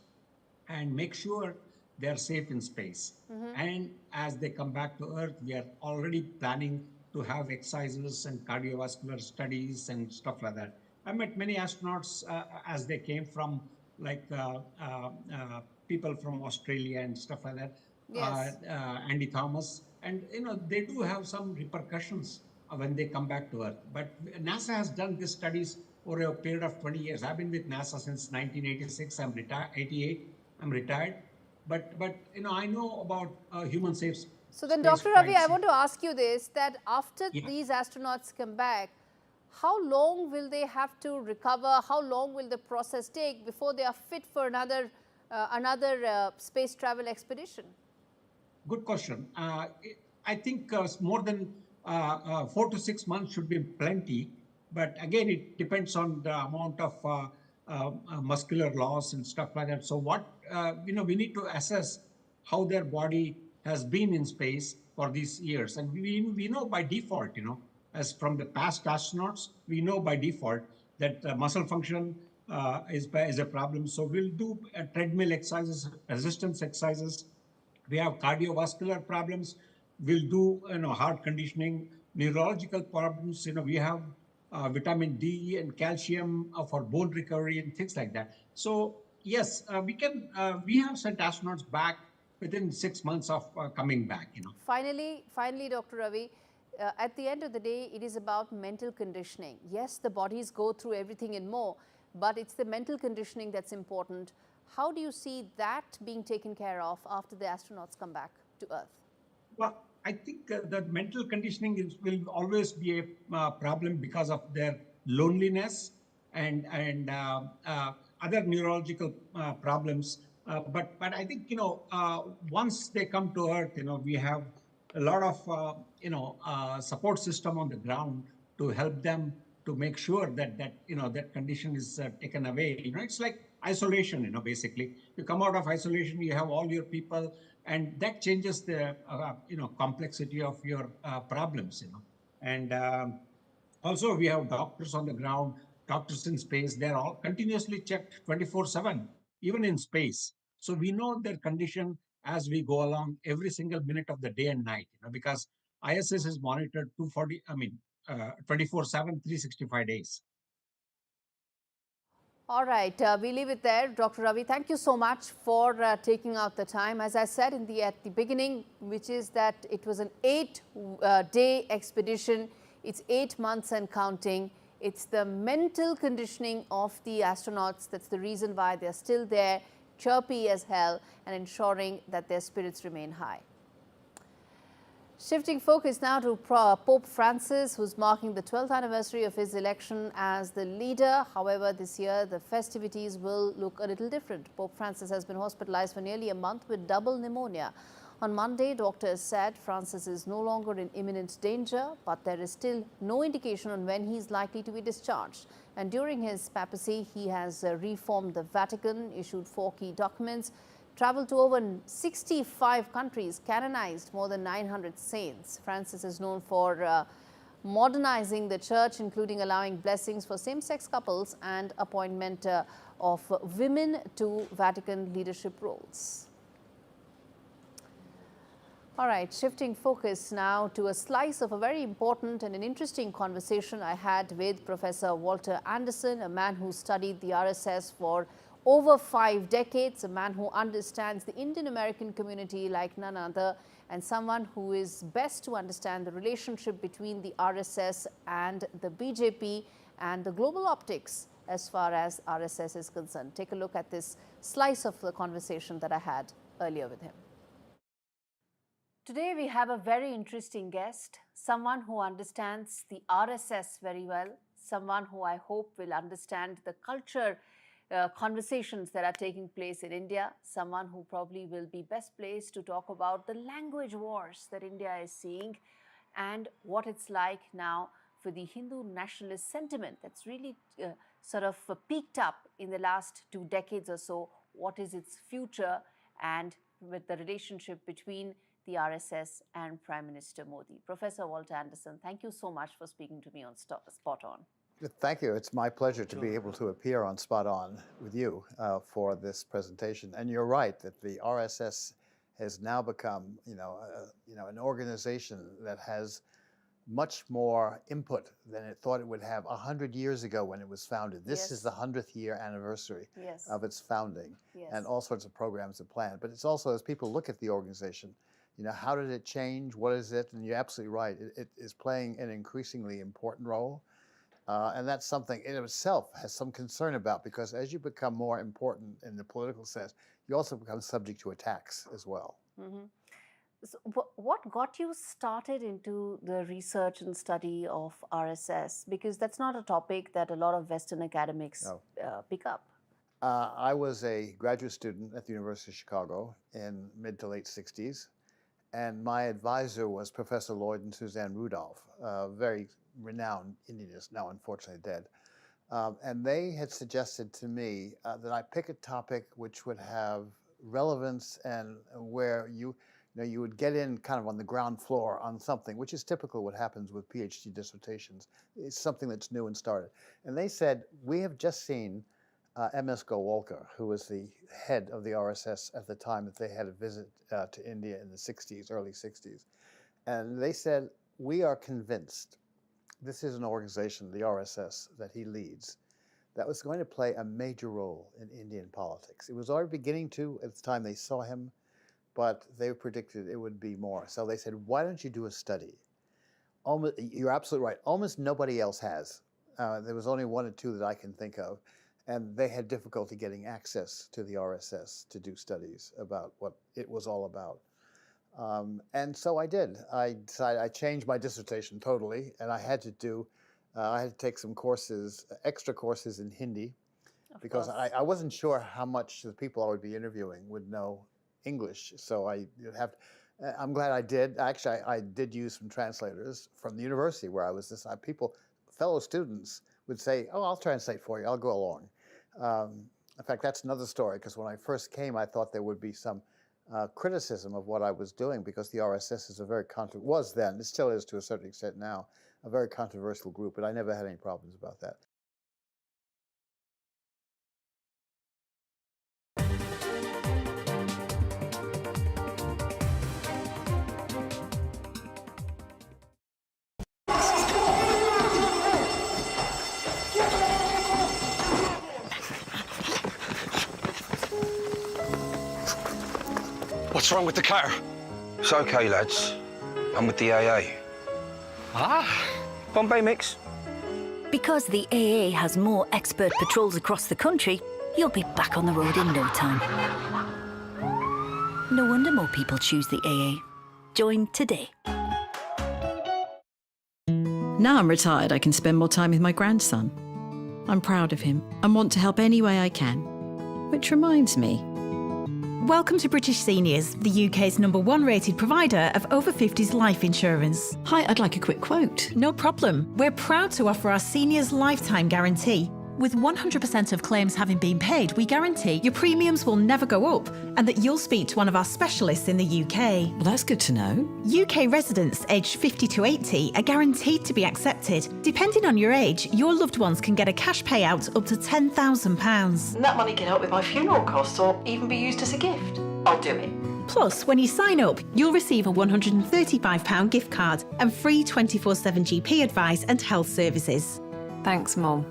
and make sure they're safe in space. And as they come back to Earth, we are already planning to have exercises and cardiovascular studies and stuff like that. I met many astronauts as they came from, like people from Australia and stuff like that. Yes. Andy Thomas, and they do have some repercussions when they come back to Earth. But NASA has done these studies over a period of 20 years. I've been with NASA since 1986. I'm retired. 88. I'm retired. But I know about human safe. So then, Dr. Ravi, I want to ask you this: that after these astronauts come back, how long will they have to recover? How long will the process take before they are fit for another space travel expedition? Good question. I think more than 4 to 6 months should be plenty. But again, it depends on the amount of muscular loss and stuff like that. So what, we need to assess how their body has been in space for these years. And we know by default, as from the past astronauts, we know by default that muscle function is a problem. So we'll do treadmill exercises, resistance exercises. We have cardiovascular problems. We'll do, heart conditioning, neurological problems. We have vitamin D and calcium for bone recovery and things like that. So yes, we have sent astronauts back within 6 months of coming back. Finally, Dr. Ravi, at the end of the day, it is about mental conditioning. Yes, the bodies go through everything and more, but it's the mental conditioning that's important. How do you see that being taken care of after the astronauts come back to Earth? Well, I think that mental conditioning will always be a problem because of their loneliness and other neurological problems. But I think once they come to Earth, we have a lot of support system on the ground to help them to make sure that that condition is taken away. It's like isolation. Basically, you come out of isolation, you have all your people, and that changes the complexity of your problems. And also we have doctors on the ground, doctors in space. They're all continuously checked 24/7, even in space. So we know their condition as we go along every single minute of the day and night. Because ISS is monitored 24/7, 365 days. All right, we leave it there. Dr. Ravi, thank you so much for taking out the time. As I said at the beginning, which is that it was an 8-day expedition. It's 8 months and counting. It's the mental conditioning of the astronauts that's the reason why they're still there, chirpy as hell, and ensuring that their spirits remain high. Shifting focus now to Pope Francis, who's marking the 12th anniversary of his election as the leader. However, this year the festivities will look a little different. Pope Francis has been hospitalized for nearly a month with double pneumonia. On Monday, doctors said Francis is no longer in imminent danger, but there is still no indication on when he is likely to be discharged. And during his papacy, he has reformed the Vatican, issued 4 key documents, traveled to over 65 countries, canonized more than 900 saints. Francis is known for modernizing the church, including allowing blessings for same-sex couples and appointment of women to Vatican leadership roles. All right, shifting focus now to a slice of a very important and an interesting conversation I had with Professor Walter Anderson, a man who studied the RSS for over 5 decades, a man who understands the Indian American community like none other, and someone who is best to understand the relationship between the RSS and the BJP and the global optics as far as RSS is concerned. Take a look at this slice of the conversation that I had earlier with him. Today we have a very interesting guest, someone who understands the RSS very well, someone who I hope will understand the culture conversations that are taking place in India, someone who probably will be best placed to talk about the language wars that India is seeing and what it's like now for the Hindu nationalist sentiment that's really sort of peaked up in the last 2 decades or so. What is its future, and with the relationship between the RSS and Prime Minister Modi. Professor Walter Anderson, thank you so much for speaking to me on Spot On. Thank you. It's my pleasure to be able to appear on Spot On with you for this presentation. And you're right that the RSS has now become, an organization that has much more input than it thought it would have 100 years ago when it was founded. This is the 100th year anniversary of its founding, and all sorts of programs are planned. But it's also, as people look at the organization, how did it change? What is it? And you're absolutely right. It is playing an increasingly important role. And that's something in itself has some concern about, because as you become more important in the political sense, you also become subject to attacks as well. Mm-hmm. So what got you started into the research and study of RSS? Because that's not a topic that a lot of Western academics pick up. I was a graduate student at the University of Chicago in mid to late 60s. And my advisor was Professor Lloyd and Suzanne Rudolph, very renowned Indianists, now unfortunately dead. And they had suggested to me that I pick a topic which would have relevance and where you would get in kind of on the ground floor on something, which is typically what happens with PhD dissertations. It's something that's new and started. And they said, we have just seen M.S. Golwalkar, who was the head of the RSS at the time that they had a visit to India in the 60s, early 60s. And they said, we are convinced this is an organization, the RSS, that he leads, that was going to play a major role in Indian politics. It was already beginning to at the time they saw him, but they predicted it would be more. So they said, why don't you do a study? You're absolutely right. Almost nobody else has. There was only one or two that I can think of, and they had difficulty getting access to the RSS to do studies about what it was all about. And so I did. I decided I changed my dissertation totally, and I had to take some courses, extra courses in Hindi, because I wasn't sure how much the people I would be interviewing would know English. So I'm glad I did. Actually, I did use some translators from the university where I was. Fellow students would say, "Oh, I'll translate for you. I'll go along." In fact, that's another story, because when I first came, I thought there would be some criticism of what I was doing, because the RSS is was then, it still is to a certain extent now, a very controversial group, but I never had any problems about that. What's wrong with the car? It's okay, lads. I'm with the AA. Bombay mix. Because the AA has more expert patrols across the country, you'll be back on the road in no time. No wonder more people choose the AA. Join today. Now I'm retired, I can spend more time with my grandson. I'm proud of him and want to help any way I can. Which reminds me, welcome to British Seniors, the UK's #1 rated provider of over 50s life insurance. Hi, I'd like a quick quote. No problem. We're proud to offer our seniors lifetime guarantee. With 100% of claims having been paid, we guarantee your premiums will never go up and that you'll speak to one of our specialists in the UK. Well, that's good to know. UK residents aged 50 to 80 are guaranteed to be accepted. Depending on your age, your loved ones can get a cash payout up to £10,000. And that money can help with my funeral costs or even be used as a gift. I'll do it. Plus, when you sign up, you'll receive a £135 gift card and free 24/7 GP advice and health services. Thanks, Mum,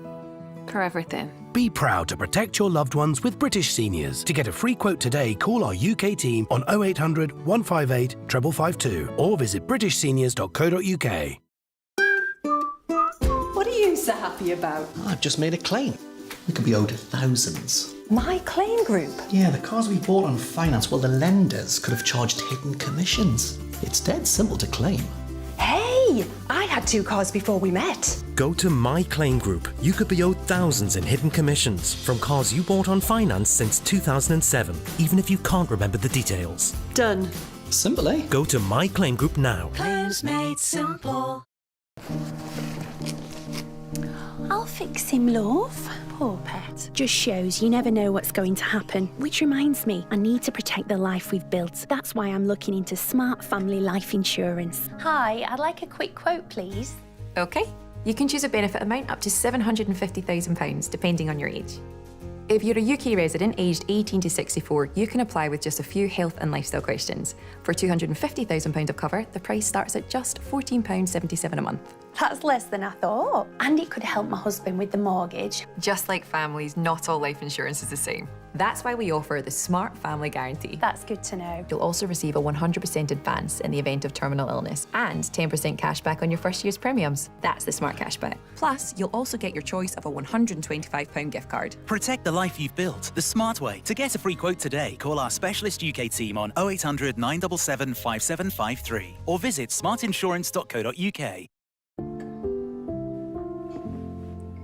for everything. Be proud to protect your loved ones with British Seniors. To get a free quote today, call our UK team on 0800 158 552 or visit britishseniors.co.uk. What are you so happy about? I've just made a claim. We could be owed thousands. My claim group? Yeah, the cars we bought on finance, well, the lenders could have charged hidden commissions. It's dead simple to claim. Hey, I had 2 cars before we met. Go to My Claim Group. You could be owed thousands in hidden commissions from cars you bought on finance since 2007, even if you can't remember the details. Done. Simple, eh? Go to My Claim Group now. Claims made simple. I'll fix him, love. Poor pet. Just shows you never know what's going to happen. Which reminds me, I need to protect the life we've built. That's why I'm looking into Smart Family Life Insurance. Hi, I'd like a quick quote, please. OK. You can choose a benefit amount up to £750,000, depending on your age. If you're a UK resident aged 18 to 64, you can apply with just a few health and lifestyle questions. For £250,000 of cover, the price starts at just £14.77 a month. That's less than I thought. And it could help my husband with the mortgage. Just like families, not all life insurance is the same. That's why we offer the Smart Family Guarantee. That's good to know. You'll also receive a 100% advance in the event of terminal illness and 10% cash back on your first year's premiums. That's the Smart Cashback. Plus, you'll also get your choice of a £125 gift card. Protect the life you've built the smart way. To get a free quote today, call our specialist UK team on 0800 977 5753 or visit smartinsurance.co.uk.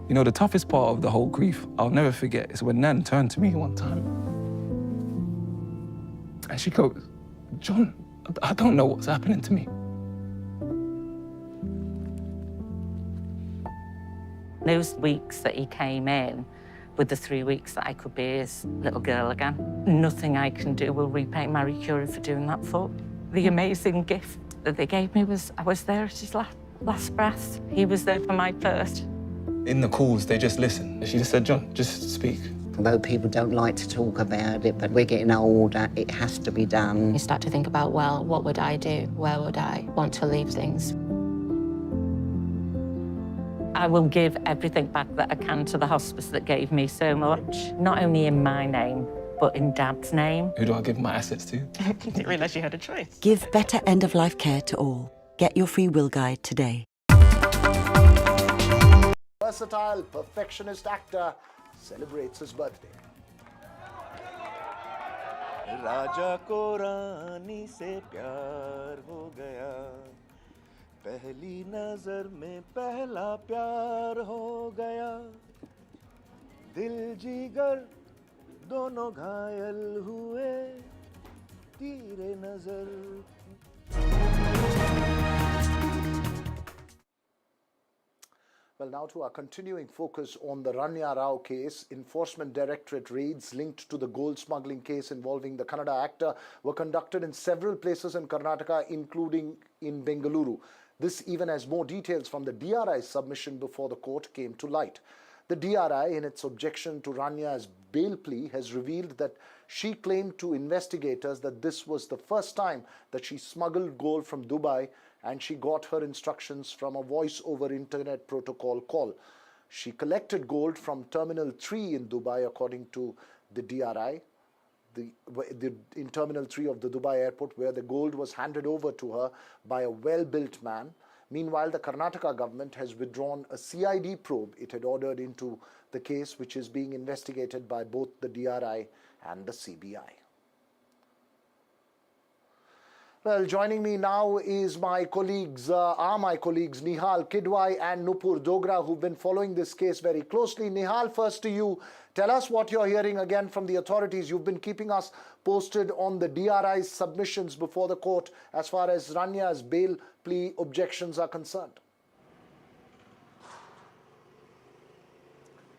You know, the toughest part of the whole grief, I'll never forget, is when Nan turned to me one time. And she goes, "John, I don't know what's happening to me." Those weeks that he came in, with the 3 weeks that I could be his little girl again, nothing I can do will repay Marie Curie for doing that for. The amazing gift that they gave me was I was there at his last breath. He was there for my first. In the calls, they just listened. She just said, "John, just speak." Although people don't like to talk about it, but we're getting older, it has to be done. You start to think about, well, what would I do? Where would I want to leave things? I will give everything back that I can to the hospice that gave me so much, not only in my name, but in Dad's name. Who do I give my assets to? Didn't realise you had a choice. Give better end-of-life care to all. Get your free will guide today. Versatile, perfectionist actor celebrates his birthday. राजा को रानी से प्यार हो गया, पहली नजर में पहला प्यार हो गया, दिल जिगर दोनों घायल हुए, तीरे नजर। Well, now to our continuing focus on the Rania Rao case. Enforcement Directorate raids linked to the gold smuggling case involving the Kannada actor were conducted in several places in Karnataka, including in Bengaluru. This, even as more details from the DRI's submission before the court came to light. The DRI, in its objection to Rania's bail plea, has revealed that she claimed to investigators that this was the first time that she smuggled gold from Dubai, and she got her instructions from a voice-over internet protocol call. She collected gold from Terminal 3 in Dubai, according to the DRI, in Terminal 3 of the Dubai airport, where the gold was handed over to her by a well-built man. Meanwhile, the Karnataka government has withdrawn a CID probe it had ordered into the case, which is being investigated by both the DRI and the CBI. Well, joining me now is my colleagues, Nihal Kidwai and Nupur Dogra, who've been following this case very closely. Nihal, first to you. Tell us what you're hearing again from the authorities. You've been keeping us posted on the DRI's submissions before the court as far as Rania's bail plea objections are concerned.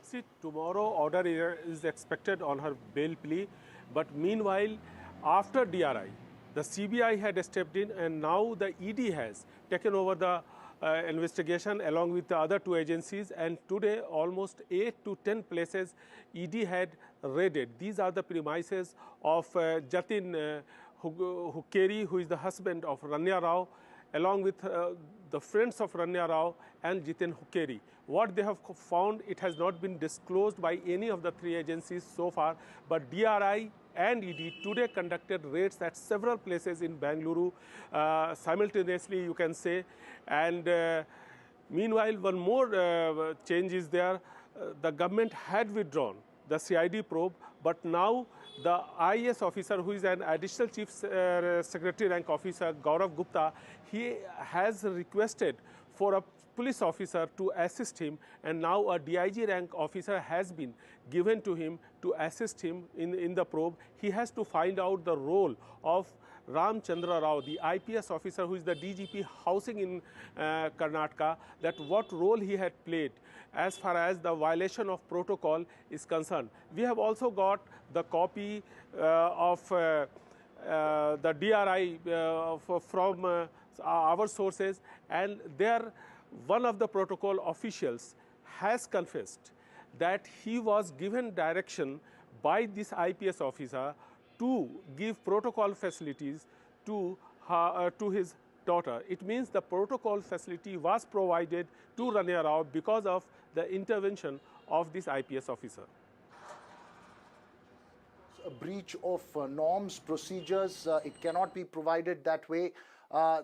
See, tomorrow order is expected on her bail plea, but meanwhile, after DRI, the CBI had stepped in, and now the ED has taken over the investigation along with the other two agencies, and today almost 8 to 10 places ED had raided. These are the premises of Jatin Hukkeri, who is the husband of Rania Rao, along with the friends of Rania Rao and Jitin Hukkeri. What they have found, it has not been disclosed by any of the three agencies so far, but DRI and ED today conducted raids at several places in Bengaluru simultaneously, you can say. And meanwhile, one more change is there. The government had withdrawn the CID probe, but now the IAS officer, who is an additional chief secretary rank officer, Gaurav Gupta, he has requested for a police officer to assist him, and now a DIG rank officer has been given to him to assist him in the probe. He has to find out the role of Ram Chandra Rao, the IPS officer who is the DGP housing in Karnataka, that what role he had played as far as the violation of protocol is concerned. We have also got the copy of the DRI from our sources, and there one of the protocol officials has confessed that he was given direction by this IPS officer to give protocol facilities to his daughter. It means the protocol facility was provided to Rania Rao because of the intervention of this IPS officer. A breach of norms, procedures, it cannot be provided that way.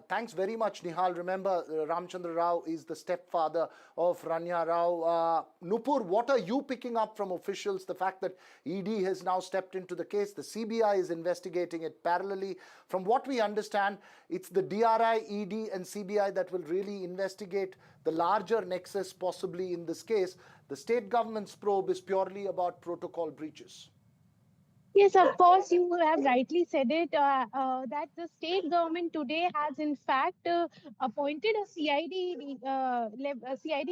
Thanks very much, Nihal. Remember, Ramchandra Rao is the stepfather of Rania Rao. Nupur, what are you picking up from officials? The fact that ED has now stepped into the case, the CBI is investigating it parallelly. From what we understand, it's the DRI, ED and CBI that will really investigate the larger nexus possibly in this case. The state government's probe is purely about protocol breaches. Yes, of course, you have rightly said it, that the state government today has in fact appointed a CID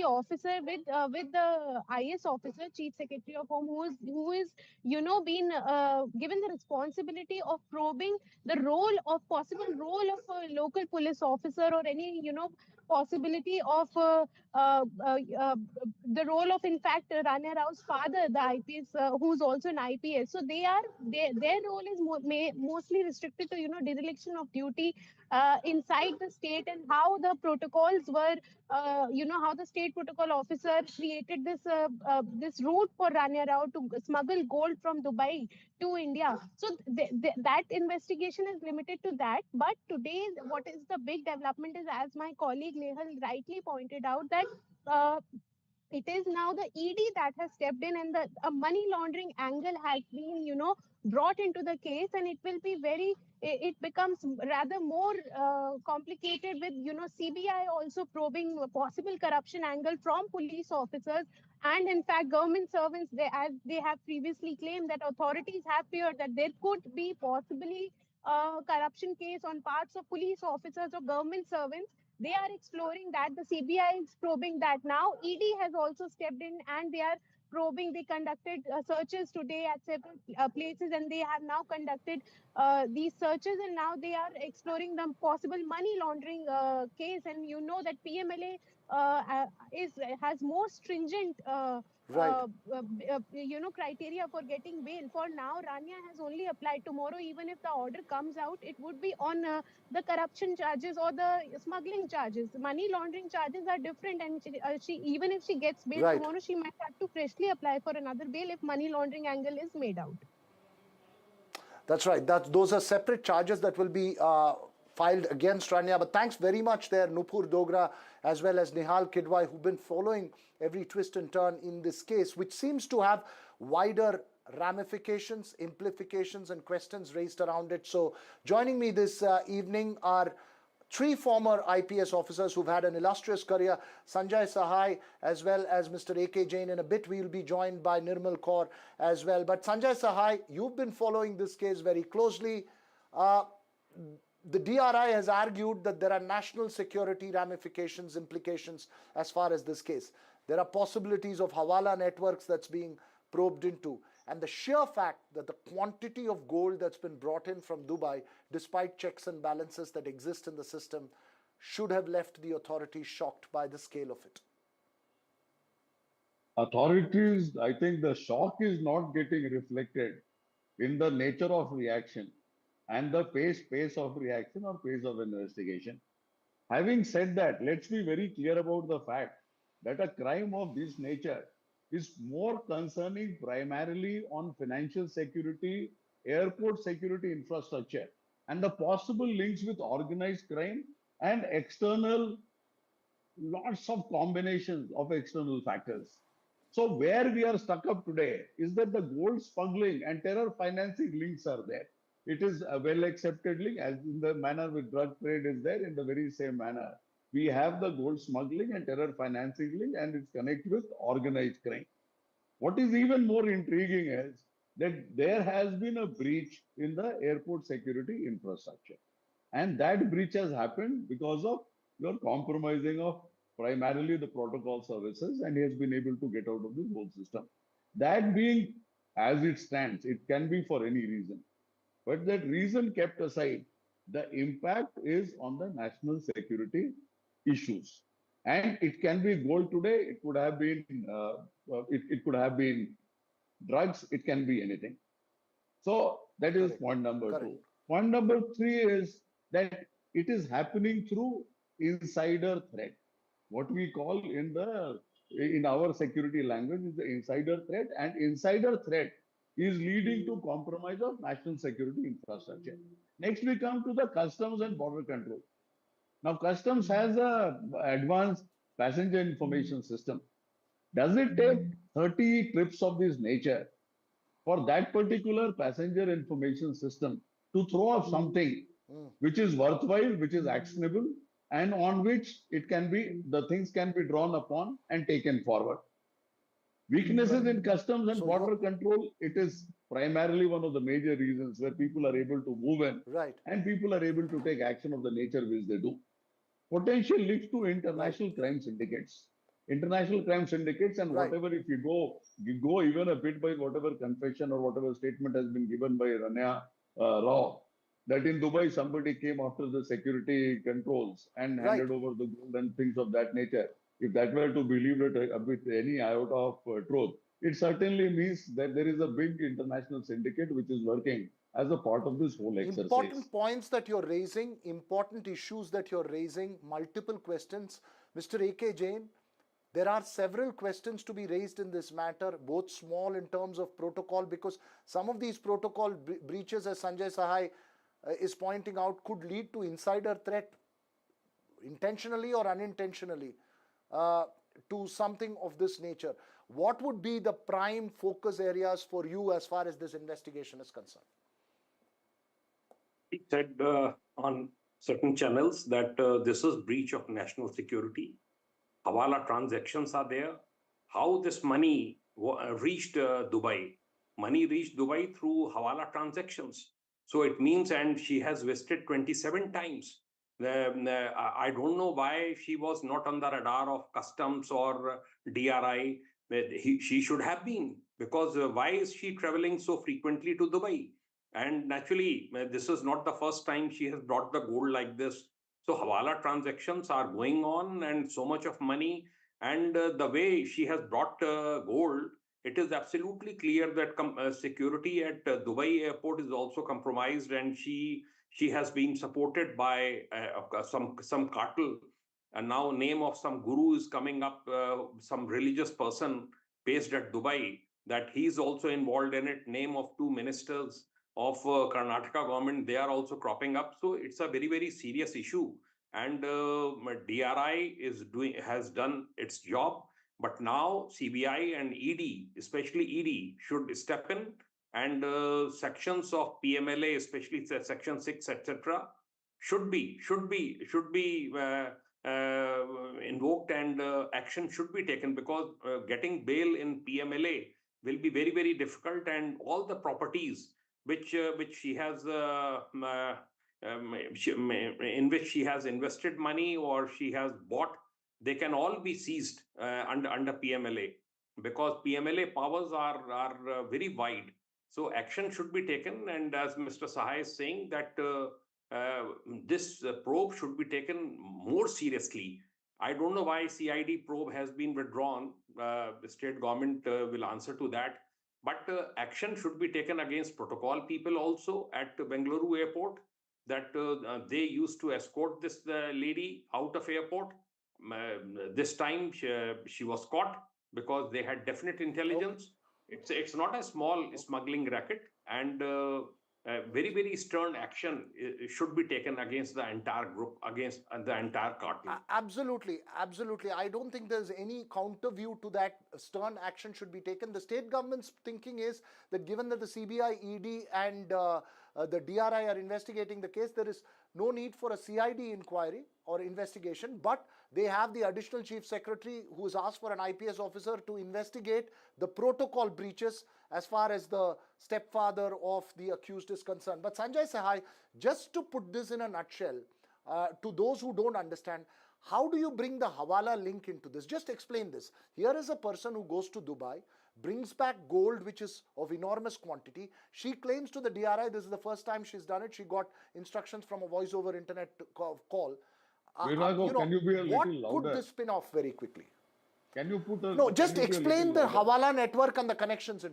officer with the IS officer, Chief Secretary of Home, who is been given the responsibility of probing the possible role of a local police officer or any possibility of the role of, in fact, Rania Rao's father, the IPS, who's also an IPS. So their role is mostly restricted to dereliction of duty inside the state, and how the protocols were, how the state protocol officer created this route for Rania Rao to smuggle gold from Dubai to India. So that investigation is limited to that. But today, what is the big development is, as my colleague Nehal rightly pointed out, that it is now the ED that has stepped in, and a money laundering angle has been, brought into the case, and it will be it becomes rather more complicated with, CBI also probing a possible corruption angle from police officers. And in fact, government servants, as they have previously claimed, that authorities have feared that there could be possibly a corruption case on parts of police officers or government servants. They are exploring that. The CBI is probing that now. ED has also stepped in, and they are probing. They conducted searches today at several places, and they have now conducted these searches, and now they are exploring the possible money laundering case. And you know that PMLA has more stringent criteria for getting bail. For now, Rania has only applied. Tomorrow, even if the order comes out, it would be on the corruption charges or the smuggling charges. Money laundering charges are different, and she even if she gets bail tomorrow, she might have to freshly apply for another bail if money laundering angle is made out. That's right. Those are separate charges that will be filed against Rania. But thanks very much there, Nupur Dogra, as well as Nihal Kidwai, who've been following every twist and turn in this case, which seems to have wider ramifications, implications, and questions raised around it. So joining me this evening are three former IPS officers who've had an illustrious career: Sanjay Sahai, as well as Mr. A.K. Jain. In a bit, we'll be joined by Nirmal Kaur as well. But Sanjay Sahai, you've been following this case very closely. The DRI has argued that there are national security ramifications, implications as far as this case. There are possibilities of Hawala networks that's being probed into. And the sheer fact that the quantity of gold that's been brought in from Dubai, despite checks and balances that exist in the system, should have left the authorities shocked by the scale of it. Authorities, I think the shock is not getting reflected in the nature of reaction and the pace of reaction or pace of investigation. Having said that, let's be very clear about the fact that a crime of this nature is more concerning primarily on financial security, airport security infrastructure, and the possible links with organized crime and external, lots of combinations of external factors. So where we are stuck up today is that the gold smuggling and terror financing links are there. It is a well accepted link, as in the manner with drug trade is there. In the very same manner, we have the gold smuggling and terror financing link, and it's connected with organized crime. What is even more intriguing is that there has been a breach in the airport security infrastructure. And that breach has happened because of your compromising of primarily the protocol services, and he has been able to get out of this whole system. That being as it stands, it can be for any reason. But that reason kept aside, the impact is on the national security issues. And it can be gold today, it could have been it could have been drugs, it can be anything. So that is point number two. Point number three is that it is happening through insider threat. What we call in our security language is the insider threat, and insider threat is leading to compromise of national security infrastructure. Next, we come to the customs and border control. Now, customs has an advanced passenger information system. Does it take 30 trips of this nature for that particular passenger information system to throw up something which is worthwhile, which is actionable, and on which the things can be drawn upon and taken forward? Weaknesses in customs and border control, it is primarily one of the major reasons where people are able to move in and people are able to take action of the nature which they do. Potential links to international crime syndicates. International crime syndicates, and whatever, if you go even a bit by whatever confession or whatever statement has been given by Rania Rao, that in Dubai somebody came after the security controls and handed over the gold and things of that nature. If that were to be believed with any iota of truth, it certainly means that there is a big international syndicate which is working as a part of this whole exercise. Important points that you're raising, important issues that you're raising, multiple questions. Mr. A.K. Jain, there are several questions to be raised in this matter, both small in terms of protocol, because some of these protocol breaches, as Sanjay Sahai is pointing out, could lead to insider threat, intentionally or unintentionally, to something of this nature. What would be the prime focus areas for you as far as this investigation is concerned? He said on certain channels that this is breach of national security. Hawala transactions are there. How this money reached Dubai? Money reached Dubai through Hawala transactions. So it means, and she has visited 27 times. I don't know why she was not on the radar of customs or DRI. She should have been, because why is she traveling so frequently to Dubai? And naturally, this is not the first time she has brought the gold like this. So Hawala transactions are going on, and so much of money. And the way she has brought gold, it is absolutely clear that security at Dubai airport is also compromised, and she has been supported by some cartel. And now name of some guru is coming up, some religious person based at Dubai, that he is also involved in it. Name of two ministers of Karnataka government, they are also cropping up. So it's a very, very serious issue. And DRI has done its job. But now CBI and ED, especially ED, should step in, and sections of PMLA, especially Section 6, etc., should be invoked, and action should be taken, because getting bail in PMLA will be very, very difficult, and all the properties which she has in which she has invested money or she has bought, they can all be seized under PMLA, because PMLA powers are very wide. So action should be taken, and as Mr. Sahai is saying, that this probe should be taken more seriously. I don't know why CID probe has been withdrawn. The state government will answer to that. But action should be taken against protocol people also at Bengaluru airport, that they used to escort this lady out of airport. This time she was caught because they had definite intelligence. It's not a small smuggling racket, and very, very stern action should be taken against the entire group, against the entire cartel. Absolutely, absolutely. I don't think there's any counter view to that. Stern action should be taken. The state government's thinking is that given that the CBI, ED and the DRI are investigating the case, there is no need for a CID inquiry or investigation, but they have the additional chief secretary who has asked for an IPS officer to investigate the protocol breaches as far as the stepfather of the accused is concerned. But Sanjay Sahai, just to put this in a nutshell, to those who don't understand, how do you bring the Hawala link into this? Just explain this. Here is a person who goes to Dubai, brings back gold which is of enormous quantity. She claims to the DRI, this is the first time she's done it. She got instructions from a voice over internet call. Can you be a little what louder? could this spin off very quickly? Can you put a... No, just explain the Hawala network and the connections.